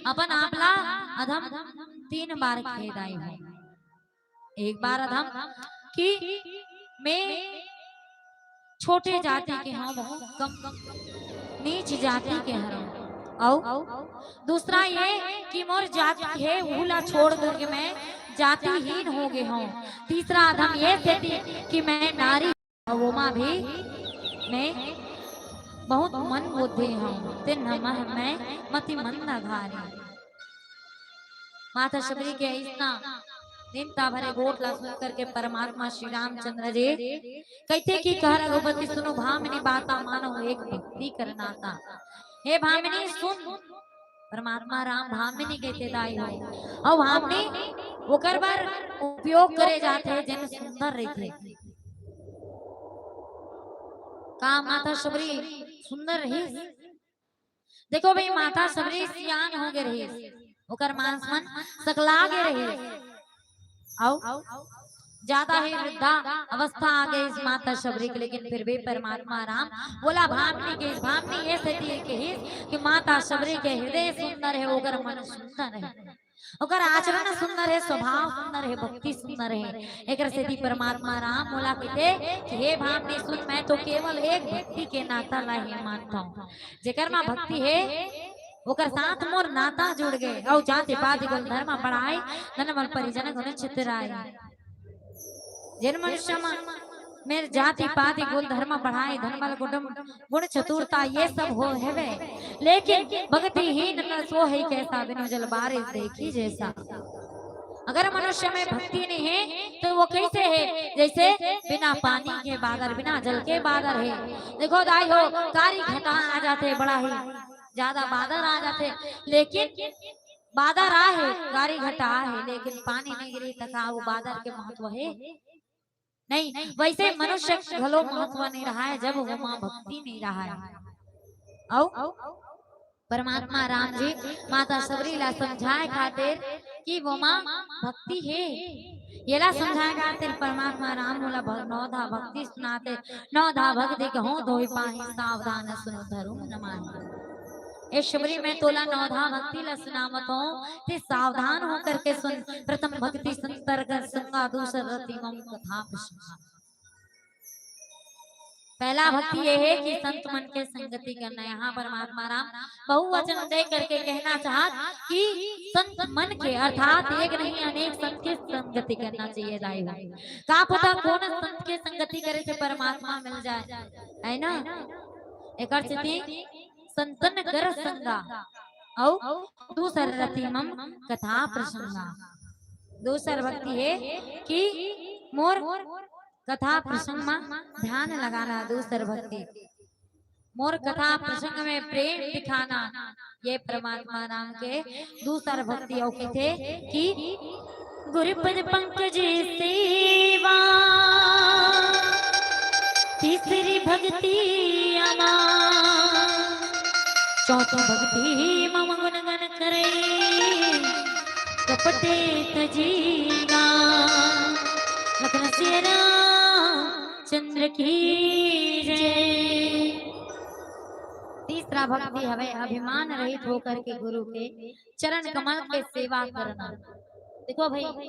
अपन आपला अधम 3 बार खेदाई है। एक बार अधम कि मैं छोटे जाति के हाँ बहुत कम नीच जाति के हूँ और दूसरा ये कि मोर जाति है भूला छोड़ करके मैं जातिहीन हो गए हूँ। तीसरा अधम ये थी कि मैं नारी वो माँ भी मैं बहुत मन बुद्धि हूँ मैं मति मंद घारी। माता शबरी के इतना दिनता भरे गोटला सुन करके परमात्मा श्री रामचंद्र जी कहते कि कह रघुपति सुनो भामिनी बाता मानो एक भक्ति करना था। हे भामिनी सुन परमात्मा राम भामिनी कहते दाई हो और भामिनी ओकर बार उपयोग करे जाते हैं जन सुंदर रहते का माता शबरी सुंदर रही। देखो भाई माता शबरी सियान हो गए रही ओकर मांस मन सकला गे रही आओ ज्यादा ही वृद्धा अवस्था आ गई इस माता शबरी की। लेकिन फिर भी परमात्मा राम बोला भामिनी के भामिनी ये सती के ही कि माता शबरी के हृदय सुंदर है ओकर मन सुंदर है ओकर आचरण सुंदर है स्वभाव सुंदर है भक्ति सुंदर है। एक से परमात्मा राम बोला कहते कि हे भामिनी सुन मैं तो केवल एक भक्ति के नाता ला ही मानता हूँ जेकर में भक्ति है ओकर साथ मोर नाता जुड़ गए और जाति पाति कुल धर्म बढ़ाए धनमल परिजन गुण चितराए। जिन मनुष्य मेरे जाति पाति कुल धर्म बढ़ाए धनमल गुण चतुरता ये सब हो है लेकिन भक्तिहीन न सो है कैसा बिनु जल बारिश देखी जैसा। अगर मनुष्य में भक्ति नहीं है तो वो कैसे है? जैसे बिना पानी के बादल, बिना जल के बादल है। देखो दाई हो, कारी घटा आ जाते, बड़ा ही ज्यादा बादल आ जाते, लेकिन बादल आ है, कारी घटा है, लेकिन पानी नहीं गिरी तथा वो बादल के महत्व है नहीं। वैसे मनुष्य घलो महत्व नहीं रहा है जब वो माँ भक्ति नहीं रहा है। औ परमात्मा राम जी माता सबरी ला समझाए खातिर कि वो माँ भक्ति है, ये ला समझाए खातिर परमात्मा राम बोला नौधा भक्ति सुनाते, नौधा भक्ति कहूँ धोई पाही सावधान सुनो धरुम नमाहि। ए शबरी में तोला नौधा भक्ति ला सुनावत हूँ, ते सावधान होकर के सुन। प्रथम भक्ति संतर्गत संगा, दूसर रति मम कथा प्रसंगा। पहला भक्ति ये है कि संत मन के संगति करना। यहाँ परमात्मा राम बहुवचन दे करके कहना चाहत कि संत मन के अर्थात एक नहीं अनेक संत के संगति करना चाहिए। दाई का पता कौन संत के संगति करे से परमात्मा मिल जाए, है ना। एक स्थिति संतन कर संगा और दूसर रति मम कथा प्रसंगा। दूसर भक्ति है कि मोर कथा प्रसंग में ध्यान लगाना। दूसर भक्ति मोर कथा प्रसंग में प्रेम दिखाना, ये परमात्मा नाम के दूसर भक्ति। और थे कि गुरुपद पंकज सेवा, तीसरी भक्ति अमा, चौथी भक्ति मम गुण गण करे, कपटे तजीगा लखन सिया चंद्र की जय। तीसरा भक्ति हमें अभिमान रहित होकर के गुरु के चरण कमल के सेवा करना। देखो भाई,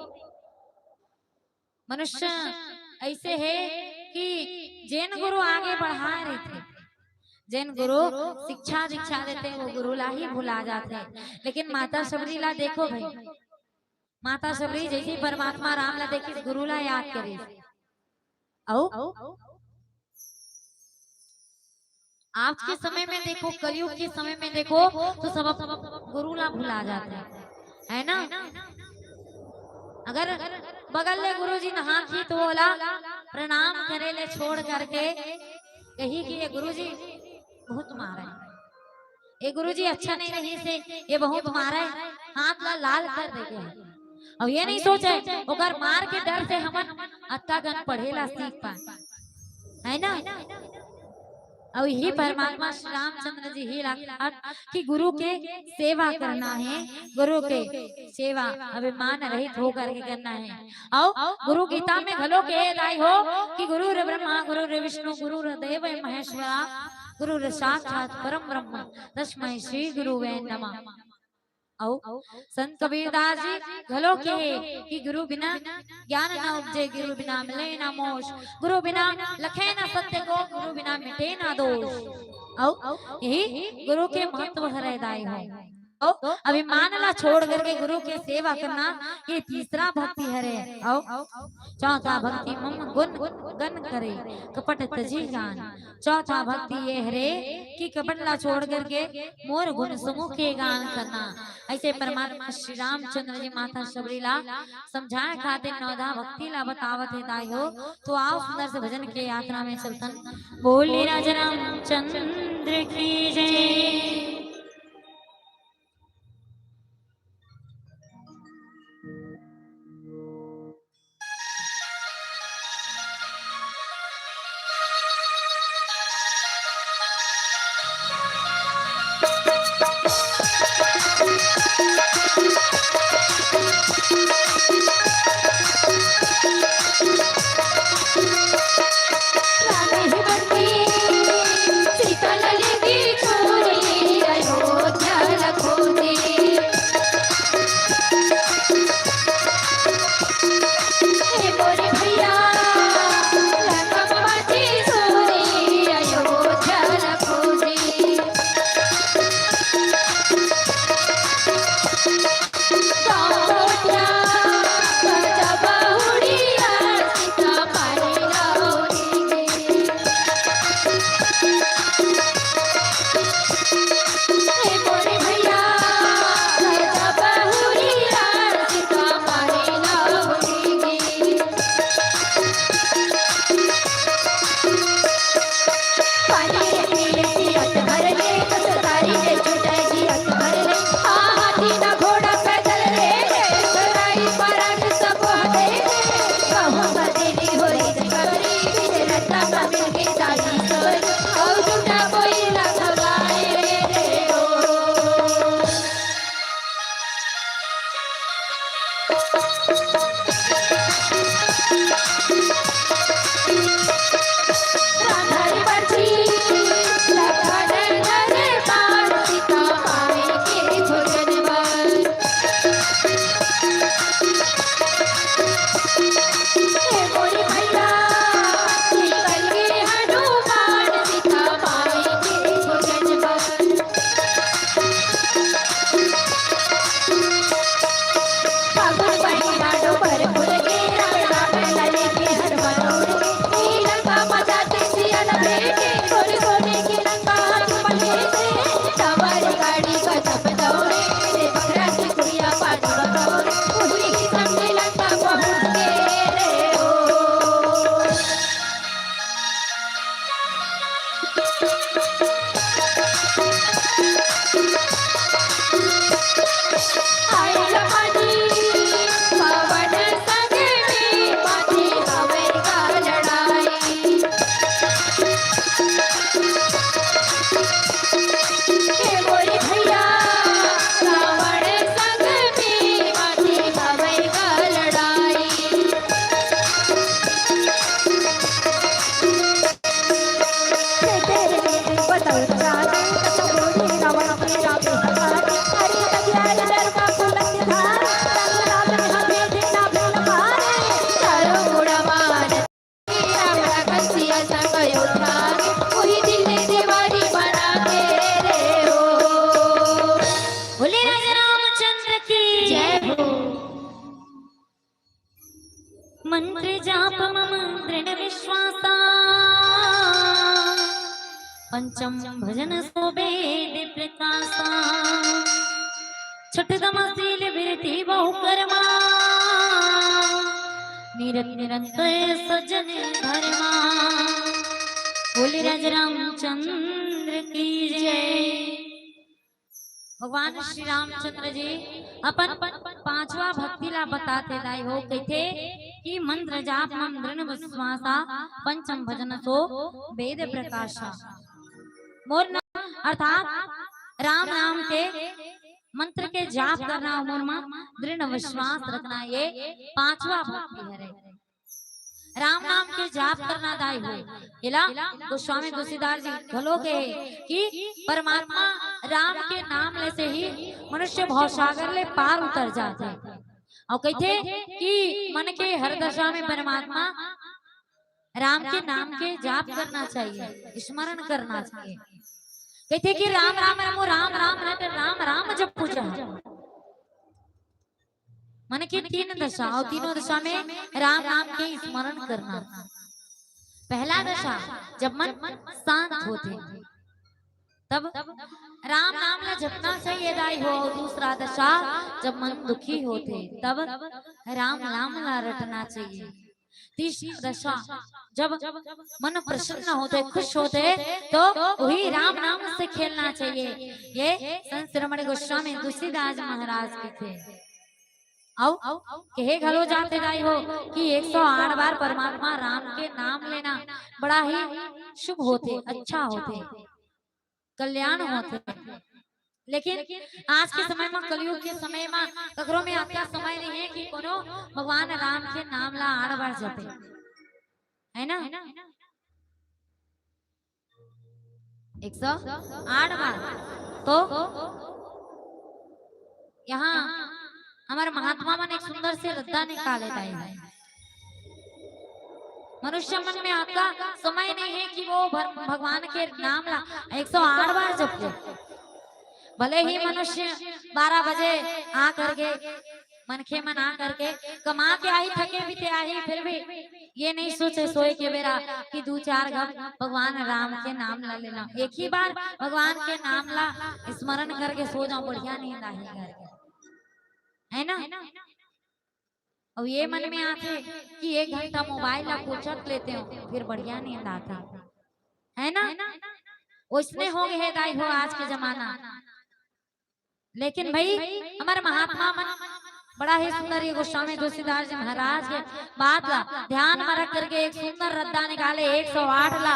मनुष्य ऐसे है कि जैन गुरु आगे बढ़ा रहे थे, जैन गुरु शिक्षा दीक्षा देते वो गुरु ला ही भुला जाते। लेकिन माता सबरी ला देखो भाई, माता सबरी जैसे परमात्मा राम ला देखी गुरु ला याद करे। आज के समय में देखो, कलयुग के समय में देखो तो सब गुरु ला भुला जाते है ना। अगर बगल ले गुरु जी नहा की तो बोला प्रणाम करे ले छोड़ करके कही कि ये गुरु जी बहुत मारा है, ये गुरु जी अच्छा नहीं रही से ये बहुत मारा है, हाथ ला लाल कर देते। अब ये नहीं सोचे अगर मार के डर से हम अत्ता गन पढ़ेला सीख पाए, है ना। और यही परमात्मा श्री रामचंद्र जी ही लाख कि गुरु के सेवा करना है, गुरु के सेवा अभिमान रहित होकर के करना है। और गुरु गीता में घलो के लाई हो कि गुरु रे ब्रह्मा गुरु रे विष्णु गुरु रे देव महेश्वरा गुरु रे साक्षात परम ब्रह्म तस्मै श्री गुरुवे नमः। औ संत कबीरदास जी घलो के कि गुरु बिना ज्ञान न उपजे, गुरु बिना मिले न मोश, गुरु बिना लखे न सत्य को, गुरु बिना मिटे न दोष। औ यही गुरु के महत्व हरे दाई हो। अभिमान ला छोड़ करके गुरु के सेवा करना, ये तीसरा भक्ति हरे। औ चौथा भक्ति मम गुण गन करे, कपट तजी गान। चौथा भक्ति ये हरे कि कपट ला छोड़ करके मोर गुण समूह के गान करना। ऐसे परमात्मा श्री रामचंद्र जी माता सबरी ला समझाए खातिर नौधा भक्ति ला बतावत है दाई हो। तो आओ सुंदर से भजन के यात्रा में चलतन। बोले राजा रामचंद्र की जय। राधे भक्ति सीता ललित छोड़ भजन सो वेद प्रकाशा छठ तमसील बिरती बहु कर्मा निरंतर सजन धर्मा बोले राज रामचंद्र की जय। भगवान श्री रामचंद्र जी अपन पांचवा भक्ति ला बताते दाई हो कहते कि मंत्र जाप मम दृढ़ विश्वासा पंचम भजन सो वेद प्रकाशा। मोर नाम अर्थात राम नाम के मंत्र के जाप करना मोर में दृढ़ विश्वास रखना ये पांचवा भक्ति है। राम नाम के जाप करना दाई हो इला गोस्वामी तुलसीदास जी घलो के कि परमात्मा राम के नाम ले से ही मनुष्य भवसागर ले पार उतर जाते और कहते कि मन के हर दशा में परमात्मा राम के नाम के जाप करना चाहिए, स्मरण करना चाहिए। कहते कि राम राम रमो राम राम राम राम जब पूजा मन की तीन दशा और तीनों दशा में राम नाम के स्मरण करना। पहला दशा जब मन शांत होते तब राम नाम ला जपना चाहिए दाई हो। दूसरा दशा जब मन दुखी होते तब राम नाम ला रटना चाहिए। तीसरी दशा जब मन प्रसन्न होते खुश होते तो वही राम नाम से खेलना चाहिए। ये संत शिरोमणि गोस्वामी तुलसीदास महाराज के थे। आओ कहे घलो जाते दाई हो कि 108 बार परमात्मा राम के नाम लेना बड़ा ही शुभ होते, अच्छा होते, कल्याण होते। लेकिन आज के समय में कलयुग के समय में ककरों में आता समय नहीं है कि कोनो भगवान राम के नाम ला 8 बार जपे, है ना? 108 बार। तो यहाँ हमारे महात्मा मन एक सुंदर से रद्दा निकाले लाए हैं। मनुष्य मन में आपका समय नहीं है कि वो भगवान के नाम ला 108 बार जपे। भले ही मनुष्य 12 बजे आ करके मनखे मन आ करके कमा के आई थके भी ते आई, फिर भी ये नहीं सोचे सोए के बेरा कि 2-4 घंट भगवान राम के नाम ला लेना। एक ही बार भगवान के नाम ला स्मरण करके सो जाओ, बढ़िया नींद आई करके, है ना? अब ये मन में आते कि 1 घंटा मोबाइल ला कोचक लेते हो फिर बढ़िया नींद आता, है ना? उसने हो गए दाई हो आज के जमाना। लेकिन भाई हमारे महात्मा मन बड़ा ही सुंदर ये गोस्वामी तुलसीदास जी महाराज के बात ला ध्यान में रख करके एक सुंदर रद्दा निकाले 108 ला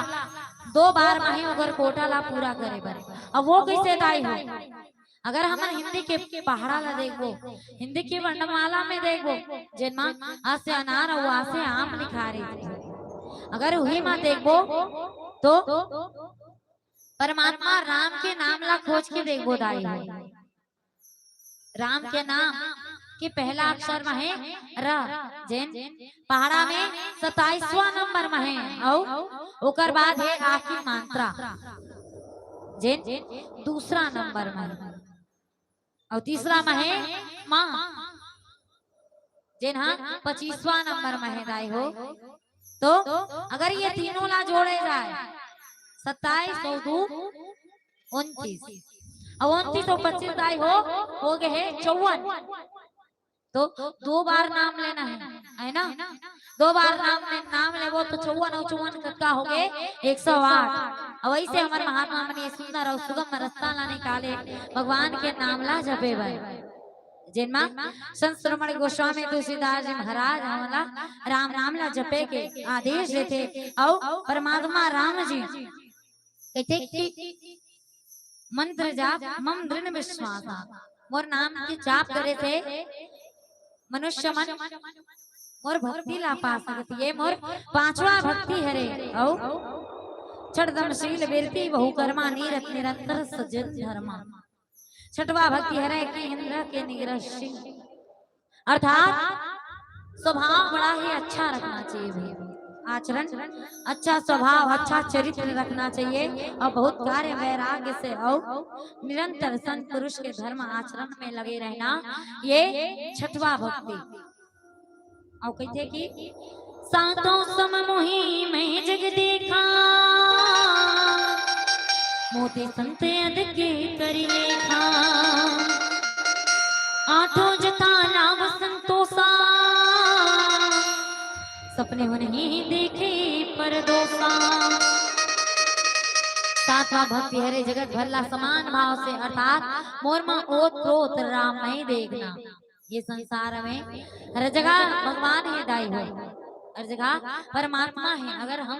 2 बार माही अगर कोटा ला पूरा करे बर। अब वो कैसे दाई हो? अगर हम हिंदी के पहाड़ा ला देखो, हिंदी की वर्णमाला में देखो जिनमा आ से अनार और आ से आम लिखा रही थी, अगर वही में देखो तो परमात्मा राम के नाम ला खोज के देखो दाई हो। राम के नाम के पहला अक्षर में है र, जैन पहाड़ा में 27वां नंबर में है और ओकर बाद है आ की मात्रा, जैन दूसरा नंबर में है और तीसरा में है माँ, जिन हाँ 25वां नंबर में है दाई हो। तो अगर ये तीनों ला जोड़े जाए 27 और 2 29 और 29 और 25 दाई हो गए है 54। तो 2 बार नाम लेना है ना? 2 बार नाम लेवो तो 54 और 54 कितना हो गए 108। और वैसे हमारे महात्मा मन ये सुंदर और सुगम रास्ता ला निकाले भगवान के नाम ला जपे भाई, जिनमा संत शिरोमणि गोस्वामी तुलसीदास जी महाराज हमारा राम नाम ला जपे के आदेश देते। और परमात्मा राम जी कहते कि मंत्र जाप मम दृढ़ विश्वास मोर नाम के जाप करे थे मनुष्य मन मोर भक्ति ला पा सकती। ये मोर 5वां भक्ति हरे औ छठदमशील बिरती बहु कर्मा नीरत निरंतर सजन धर्मा। 6वां भक्ति हरे कि इंद्र के निग्रह सिंह, अर्थात स्वभाव बड़ा ही अच्छा रखना चाहिए भाई, आचरण अच्छा, स्वभाव अच्छा, चरित्र रखना चाहिए और बहुत कार्य वैराग्य से और निरंतर संत पुरुष के धर्म आचरण में लगे रहना, ये 6वां भक्ति। और कहते कि सातों सम मोहि में जग देखा मोती संत अद के करी लेखा आठो जता लाभ संतोषा सपने हो नहीं देखे पर दोषा। सातवां भक्ति हरे जगत भरला समान भाव से अर्थात मोर में ओत प्रोत राम नहीं देखना। ये संसार में हर जगह भगवान है दाई हो, हर जगह परमात्मा है। अगर हम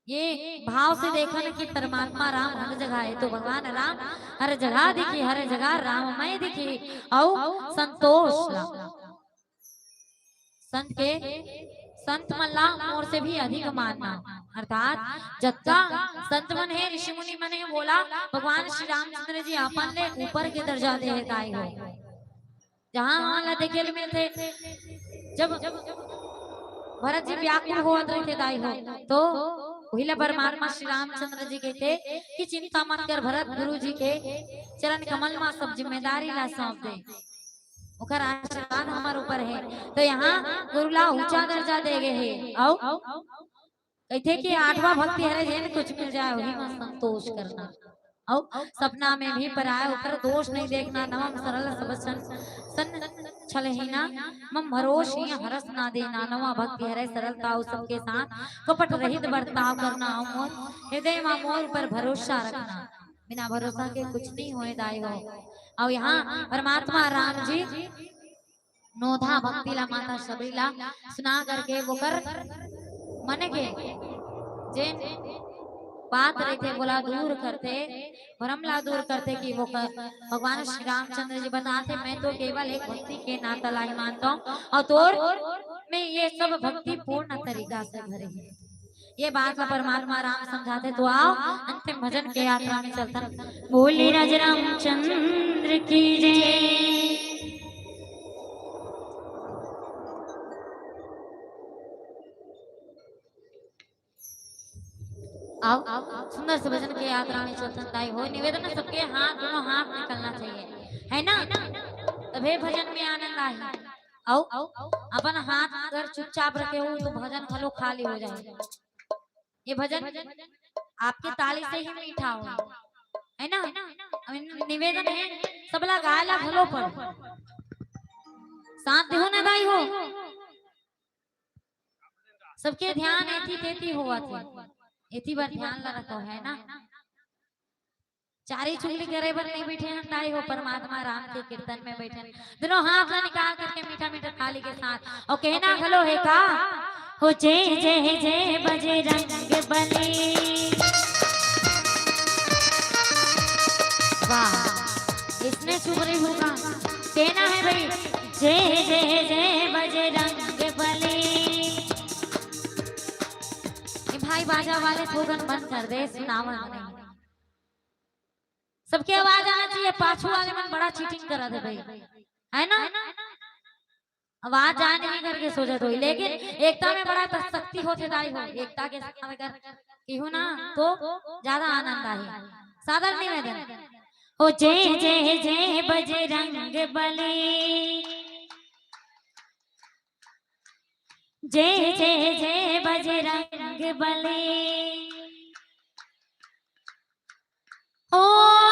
ये भाव से देखा ना कि परमात्मा राम हर जगह है तो भगवान राम हर जगह दिखे, हर जगह राममय दिखे और संतोष ला। संत के संत मल्ला मोर से भी अधिक मानना अर्थात जत्ता संत मन है ऋषि मुनि मन है बोला भगवान श्री रामचंद्र जी अपन ले ऊपर के दर्जा दे दाई हो। जहाँ वहां ला देखे मिलते जब भरत जी व्याकुल हुआ थे दाई हो तो वही परमात्मा श्री रामचंद्र जी कहते कि चिंता मत कर भरत, गुरु जी के चरण कमल में सब जिम्मेदारी ला सौंप दे, उकर आशीर्वाद हमारे ऊपर है। तो यहाँ गुरु ला ऊंचा दर्जा दे गए है। आओ कहते कि आठवां भक्ति हरे जैन कुछ मिल जाए वही में संतोष करना और सपना में भी पराया ऊपर दोष नहीं देखना। नवम सरल सब सन छलहीना मम भरोसी हरस ना देना। नवा भक्ति हरे सरलता सबके साथ कपट रहित बर्ताव करना। मोर हृदय में मोर पर भरोसा रखना, बिना भरोसा के कुछ नहीं होए दाई हो। और यहाँ परमात्मा राम जी नोधा भक्ति ला माता सबरी ला सुना करके वो कर मन के जे बात रहते बोला दूर करते भ्रमला दूर करते कि वो भगवान श्री रामचंद्र जी बताते मैं तो केवल एक भक्ति के नाता लाई मानता हूँ और तोर में ये सब भक्ति पूर्ण तरीका से भरे है। ये बात का परमात्मा राम समझाते। तो आओ अंतिम भजन के यात्रा में चलता। बोले राज रामचंद्र की जय। आओ सुंदर से भजन के यात्रा में चलता हो। निवेदन है सबके हाथ दोनों हाथ निकलना चाहिए है ना, तभी भजन में आनंद आए। आओ अपन हाथ अगर चुपचाप रखे हो तो भजन खलो खाली हो जाए। ये भजन आपकी ताली से ही मीठा हो है ना। निवेदन है सबला गायला भलो पर शांत हो ना दाई हो, सबके ध्यान एथी तेथी हुआ थी इतनी बार ध्यान ला रखो है ना। चारी चुगली करे पर नहीं बैठे हैं दाई हो, परमात्मा राम के कीर्तन में बैठे दोनों हाथ ला निकाल करके मीठा मीठा थाली के साथ और कहना खलो है का हो जय जय जय बजरंग बली। वाह इसमें चुप रही होगा कहना है भाई जय जय जय बजरंग बली। भाई बाजा वाले थोगन बंद कर दे सुनावन नहीं, सबके आवाज आना चाहिए। पाछू वाले मन बड़ा चीटिंग करा दे भाई है ना, आवाज जाने नहीं करके सो जाते। लेकिन एकता में बड़ा शक्ति होते दाई हो, एकता के साथ अगर हो ना तो ज्यादा आनंद आए। सादर निवेदन हो जय जय जय बजरंग बली, जय जय जय बजरंग बली। ओ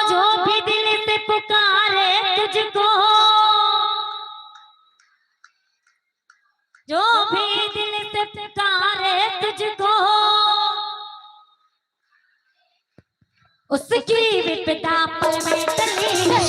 जो भी दिल से पुकारे तुझको, जो भी दिल से पुकारे तुझको, उसकी विपदा पल में टली है।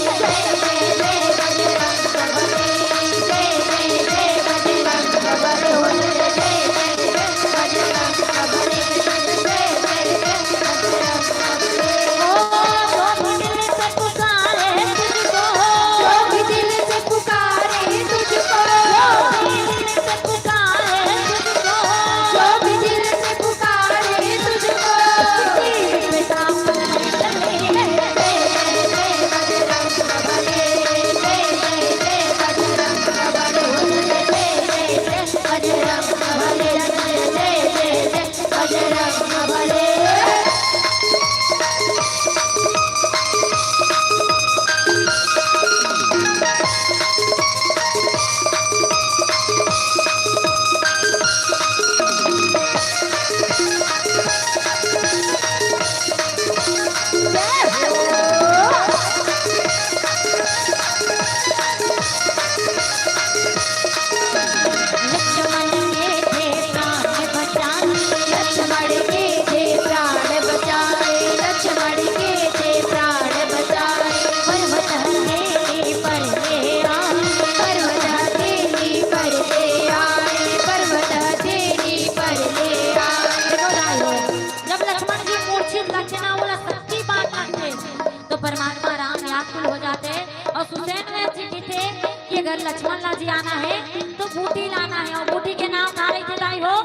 परमात्मा राम व्याकुल हो जाते और सुसैन जी की थे कि अगर लक्ष्मण लाल जी आना है तो बूटी लाना है, और बूटी के नाम का रही थे दाई हो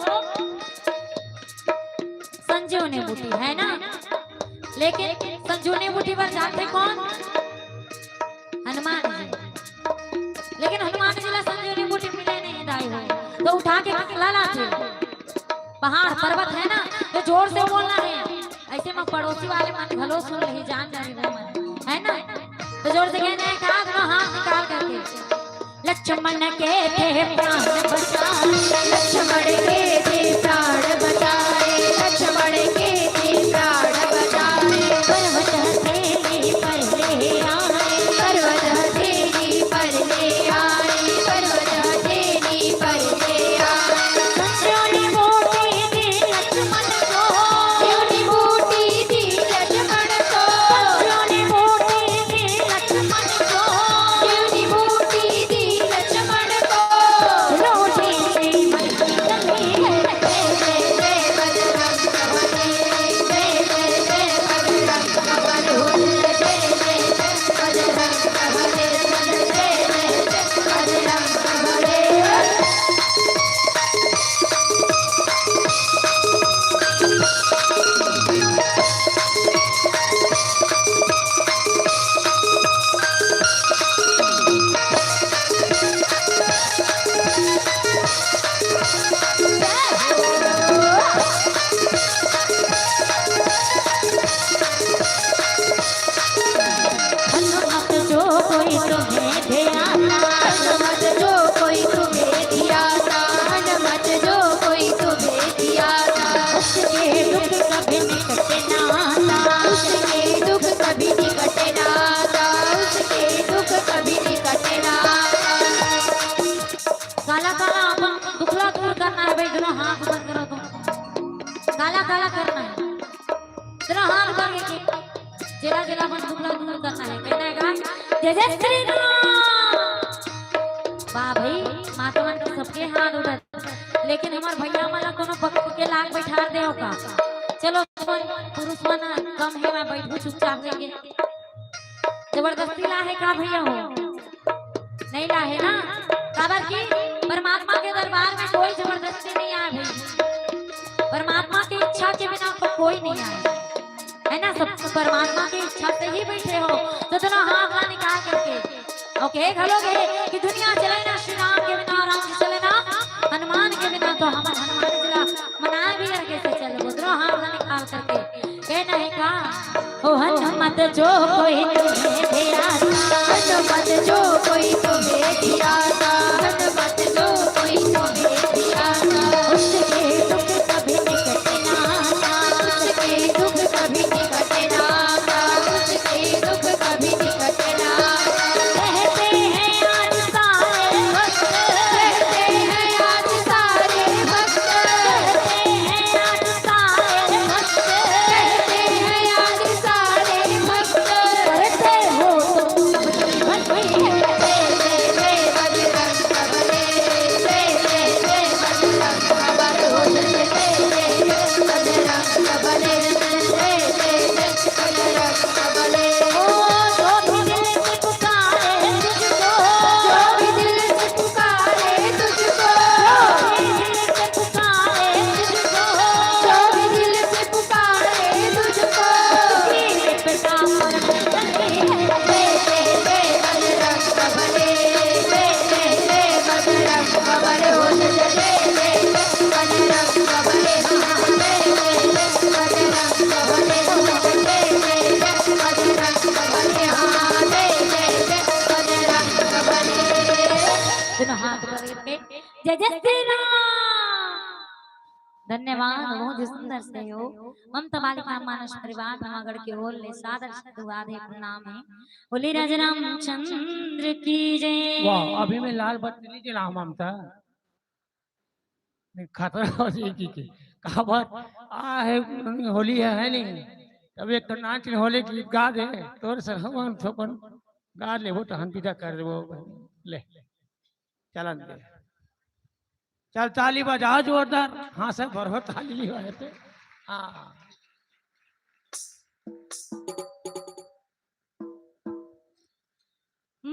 संजीवनी बूटी, है ना। लेकिन संजीवनी बूटी पर जाते कौन? हनुमान जी। लेकिन हनुमान जी ला संजीवनी बूटी मिले नहीं दाई हो, तो उठा के लाला थे। पहाड़ पर्वत है ना, तो जोर से बोलना है, ऐसे में पड़ोसी वाले मन भलो सुन रही जान जा रही मन, है ना। तो जोर से कहना है, कहा दोनों हाथ निकाल करके लक्ष्मण के थे प्राण बचाए, लक्ष्मण के थे प्राण बचाए, लक्ष्मण के थे प्राण बचाए। पर्वत तेरी पर ले आए, पर्वत तेरी पर ले आए, पर्वत तेरी पर ले आए। संजीवनी बूटी दी लक्ष्मण को, संजीवनी बूटी दी लक्ष्मण को, संजीवनी बूटी दी लक्ष्मण को, संजीवनी बूटी दी लक्ष्मण को। रोटी से मरती गली है। जय जय बजरंग बली, जय जय बजरंग बली, जय जय बजरंग बली, जय जय बजरंग बली। हनुमत जो कोई तुम्हें ध्याना, हनुमत जो कोई तुम्हें दिया था, हनुमत जो कोई तुम्हें दिया था। उसके दुख कभी निकटे ना आता, उसके दुख कभी निकटे ना आता, उसके दुख कभी निकटे ना आता। काला काला अपन दुखला दूर करना है भाई, दोनों हाथ ऊपर करो तुम, काला काला करना है, दोनों हाथ ऊपर करके जरा जरा अपन दुखला दूर करना है। कहना है का जय जय श्री राम। वाह भाई, माता मन के सबके हाथ उठत, लेकिन हमार भैया वाला कोनो पकड़ के लाग बैठा दे का। चलो पुरुष मना कम है, मैं बैठू चुपचाप देंगे। जबरदस्ती ला है का भैया हो, नहीं ला है ना। काबर की परमात्मा के दरबार में कोई जबरदस्ती नहीं आए भाई, परमात्मा की इच्छा के बिना तो कोई नहीं आए, है ना। सब परमात्मा की इच्छा से ही बैठे हो, तो दोनों हाथ ना निकाल करके ओके घलोगे कि दुनिया चले ना श्री राम के बिना, राम जी चले ना हनुमान के बिना, तो हमारे हनुमान जिला मनाए भी करके से चले। दोनों हाथ ना निकाल करके कहना है का ओ हनुमत जो कोई तुम्हें दिया था, हनुमत जो कोई तुम्हें दिया था, हनुमत जो कोई तुम्हें दिया था। उसके दुख कभी निकटे ना आता, उसके दुख कभी निकटे ना आता, उसके दुख कभी निकटे ना आता। कहते हैं आज सारे भक्त, कहते हैं आज सारे भक्त, कहते हैं आज सारे भक्त, कहते हैं आज सारे भक्त। करते हो तुम भक्ति है। जय जय जय बजरंग बली, जय जय जय बजरंग बली, जय जय जय बजरंग बली, जय जय जय बजरंग बली। ओ जो भी दिल से पुकारे तुझको, जो भी दिल से पुकारे तुझको, जो भी दिल से पुकारे तुझको, जो भी दिल से पुकारे तुझको। तेरे पिता पर करते हैं। जय जय जय बजरंग बली, जय जय जय बजरंग बली, जय जय जय बजरंग बली, जय जय जय बजरंग बली, जय जय जय बजरंग बली। दोनों हाथ ऊपर करके जय जय श्री राम। धन्यवाद, बहुत ही सुंदर से हो। ममता बालिका मानस परिवार नवागढ़ की ओर ले सादर साधुवाद है, प्रणाम है। बोली राजा रामचंद्र की जय। वाह, अभी मैं लाल बत्ती नहीं जला ममता, खतरा हो जाएगी की कहा बात आ है, होली है नहीं। अब एक तो नाच होली गीत गा दे तोर से हम थोपन गा ले वो तो हम विदा कर दे वो ले चलन दे। चल ताली बजा जोरदार, हाँ से भरो ताली वाले पे। हाँ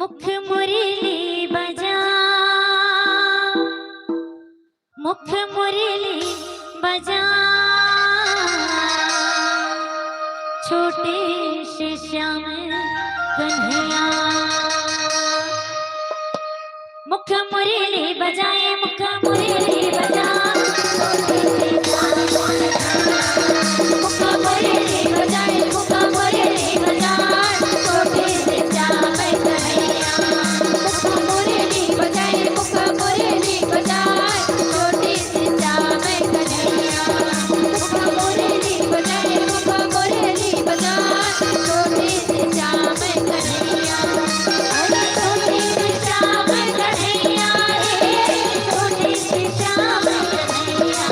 मुख मुरली बजा, मुख मुरली बजा, छोटे से श्याम कन्हैया। मुख मुरली बजाए, मुख मुरली बजा, मुख मुरली बजाए, मुख मुरली बजा, छोटे से श्याम कन्हैया। मुख मुरली बजाए, मुख मुरली बजा, छोटे से श्याम कन्हैया। मुख मुरली बजाए, मुख मुरली बजा, छोटे से श्याम कन्हैया। अरे छोटे से श्याम कन्हैया रे, छोटे से श्याम कन्हैया।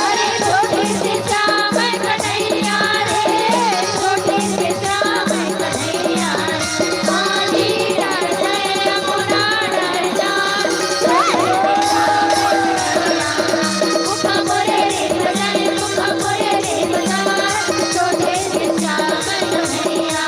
अरे छोटे से श्याम कन्हैया रे, छोटे से श्याम कन्हैया। माली डर जाए, यमुना डर जाए, मुख मुरली बजाए, मुख मुरली बजा, छोटे से श्याम कन्हैया।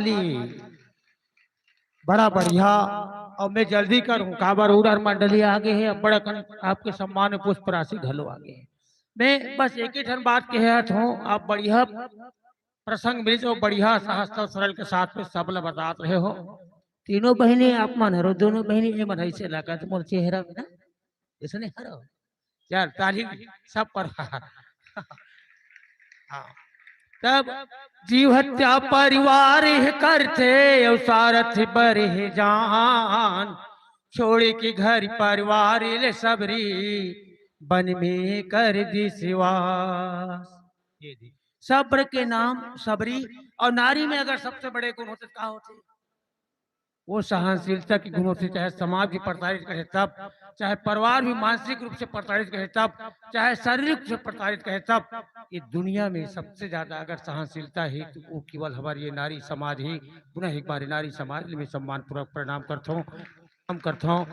थाली बड़ा बढ़िया। और मैं जल्दी करूं, काबर उड़र मंडली आगे है, अब बड़ा आपके सम्मान में पुष्प राशि घलो आगे है। मैं बस एक ही ठन बात कहत हूँ, आप बढ़िया प्रसंग मिले जो बढ़िया सहस्त्र सरल के साथ में सबल बतात रहे हो। तीनों बहनें आप मन हरो, दोनों बहनें ये मन ऐसे लगा तो मोर चेहरा में ना इसने हरो यार ताली सब पर। हाँ तब जीव हत्या परिवार करते और सारथ बरे जान, छोड़े के घर परिवार ले सबरी बन में कर दी सिवास। ये दी सब्र के नाम सबरी। और नारी में अगर सबसे बड़े गुण होते क्या होते? वो सहनशीलता के गुणों से, चाहे समाज भी प्रताड़ित करे तब, चाहे परिवार भी मानसिक रूप से प्रताड़ित करे तब, चाहे शारीरिक रूप से प्रताड़ित करे तब, ये दुनिया में सबसे ज्यादा अगर सहनशीलता है तो वो केवल हमारी ये नारी समाज ही। पुनः एक बार नारी समाज में सम्मान पूर्वक प्रणाम करता हूँ, हम करता हूँ।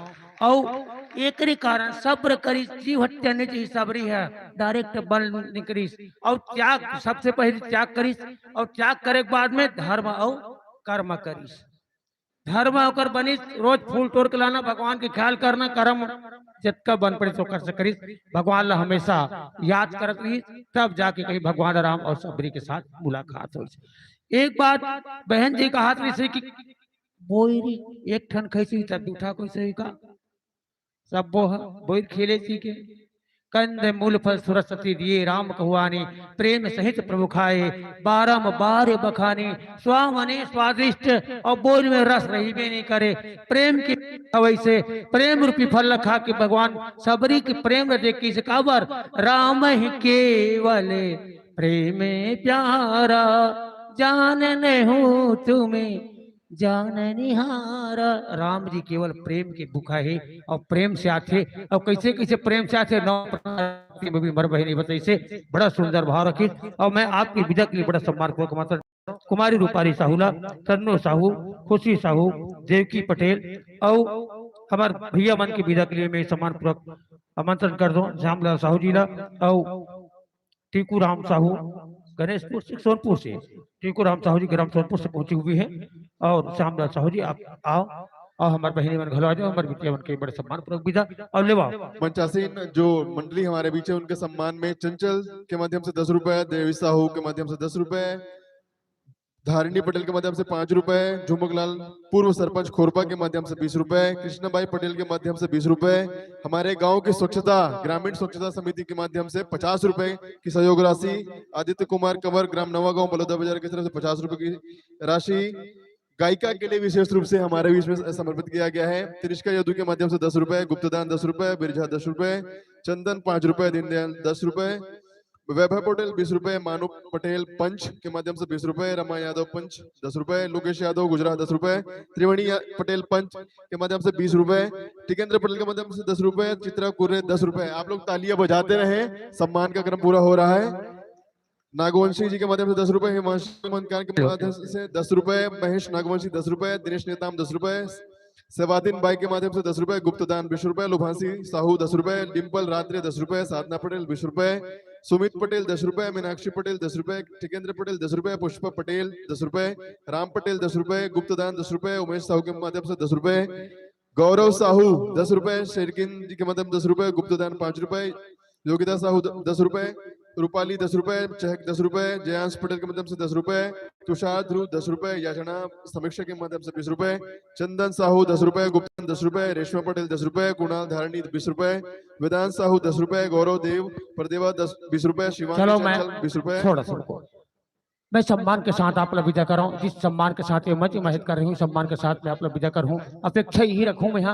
और एक कारण सब्र करी, जीव हत्या नहीं चाहिए सबरी है, डायरेक्ट बल निकरीस और त्याग, सबसे पहले त्याग करीस और त्याग करे के बाद में धर्म और कर्म करीस। धर्म होकर बनिस, रोज फूल तोड़ के लाना, भगवान के ख्याल करना, कर्म जितना बन पड़े तो कर सकरिस, भगवान ला हमेशा याद करत रही, तब जाके कहीं भगवान राम और सबरी के साथ मुलाकात हो। एक बात बहन जी कहा थी कि बोरी एक ठन खैसी तब दूठा कोई सही का सब बोर खेले सी के कंद मूल फल सरस्वती दिए राम कहुआनी, प्रेम सहित प्रभु खाए बारंबार बखानी, स्वामने स्वादिष्ट और बोल में रस रही भी नहीं करे। प्रेम की वैसे प्रेम रूपी फल खा के भगवान सबरी की प्रेम देखी से काबर राम ही केवल प्रेम प्यारा, जानने हूँ तुम्हें जाननिहार। राम जी केवल प्रेम के भूखा है और प्रेम से आते, और कैसे कैसे प्रेम से आते नौ में भी मर बहनी बताई से बड़ा सुंदर भाव रखी। और मैं आपकी विदा के लिए बड़ा सम्मान पूर्वक माता कुमारी रूपाली साहूला, तन्नो साहू, खुशी साहू, देवकी पटेल और हमारे भैया मन की विदा के लिए मैं सम्मान पूर्वक आमंत्रण कर दूं श्यामलाल साहू जी ला और टीकू राम साहू गणेशपुर से, सोनपुर से टीकू राम साहू जी ग्राम सोनपुर से पहुंची हुई है। और श्यामलाल साहू जी आप आओ और हमारे बहनी मन घलो आ जाओ, हमारे बिटिया मन के बड़े सम्मान पूर्वक विदा और ले आओ। मंचासीन जो मंडली हमारे बीच है उनके सम्मान में चंचल के माध्यम से 10 रुपए, देवी साहू के माध्यम से 10 रुपए, धारिणी पटेल के माध्यम से 5 रुपए, झुमकलाल पूर्व सरपंच खोरपा के माध्यम से 20 रुपए, कृष्णाबाई पटेल के माध्यम से 20 रुपए, हमारे गांव की स्वच्छता ग्रामीण स्वच्छता समिति के माध्यम से 50 रुपए की सहयोग राशि, आदित्य कुमार कंवर ग्राम नवागांव बलौदा बाजार की तरफ से 50 रुपए की राशि, गायिका के लिए विशेष रूप से हमारे बीच में समर्पित किया गया है। त्रिष्का यदु के माध्यम से 10 रुपए, गुप्तदान 10 रुपए, बिरजा 10 रुपए, चंदन 5 रुपए, दीनदयाल 10 रुपए, वैभव पटेल 20 रुपए, मानव पटेल पंच के माध्यम से 20 रुपए, रमा यादव पंच 10 रुपए, लोकेश यादव गुजरात 10 रुपए, त्रिवेणी पटेल पंच के माध्यम से 20 रुपए, टिकेंद्र पटेल के माध्यम से 10 रुपए, चित्रा कुर्रे 10 रुपए। आप लोग तालियां बजाते रहे, सम्मान का क्रम पूरा हो रहा है। नागवंशी जी के माध्यम से 10 रुपए, हिमांशु मनकार के माध्यम से 10 रुपए, महेश नागवंशी 10 रुपए, दिनेश नेताम 10 रुपए, सेवादीन बाई के माध्यम से 10 रुपए, गुप्तदान 20 रुपए, लुभांसी साहू 10 रुपए, डिम्पल रात्रे 10 रुपए, साधना पटेल 20 रुपए, सुमित पटेल 10 रुपए, मीनाक्षी पटेल 10 रुपए, टिकेंद्र पटेल 10 रुपए, पुष्पा पटेल 10 रुपए, राम पटेल 10 रुपए, गुप्तदान 10 रुपए, उमेश साहू के माध्यम से 10 रुपए, गौरव साहू 10 रुपए, शेरकिन जी के माध्यम 10 रुपए, गुप्तदान 5 रुपए, योगिता साहू 10 रुपए, रूपाली 10 रुपए, चहक 10 रुपए, जयांश पटेल के माध्यम से 10 रुपए, तुषार ध्रुव 10 रुपए, याचना समीक्षा के माध्यम से 20 रुपए, चंदन साहू 10 रुपए, गुप्तन 10 रुपए, रेशमा पटेल 10 रुपए, कुणाल धारणी 20 रुपए, वेदांत साहू 10 रुपए, गौरव देव प्रदेवा 20 रुपए, चलो मैं 20 रुपए। थोड़ा सा मैं सम्मान के साथ आप लोग विदा कर रहा हूँ, जिस सम्मान के साथ ये मत महित कर रही हूँ, सम्मान के साथ मैं आप लोग विदा कर हूँ। अपेक्षा यही रखूँ मैं यहाँ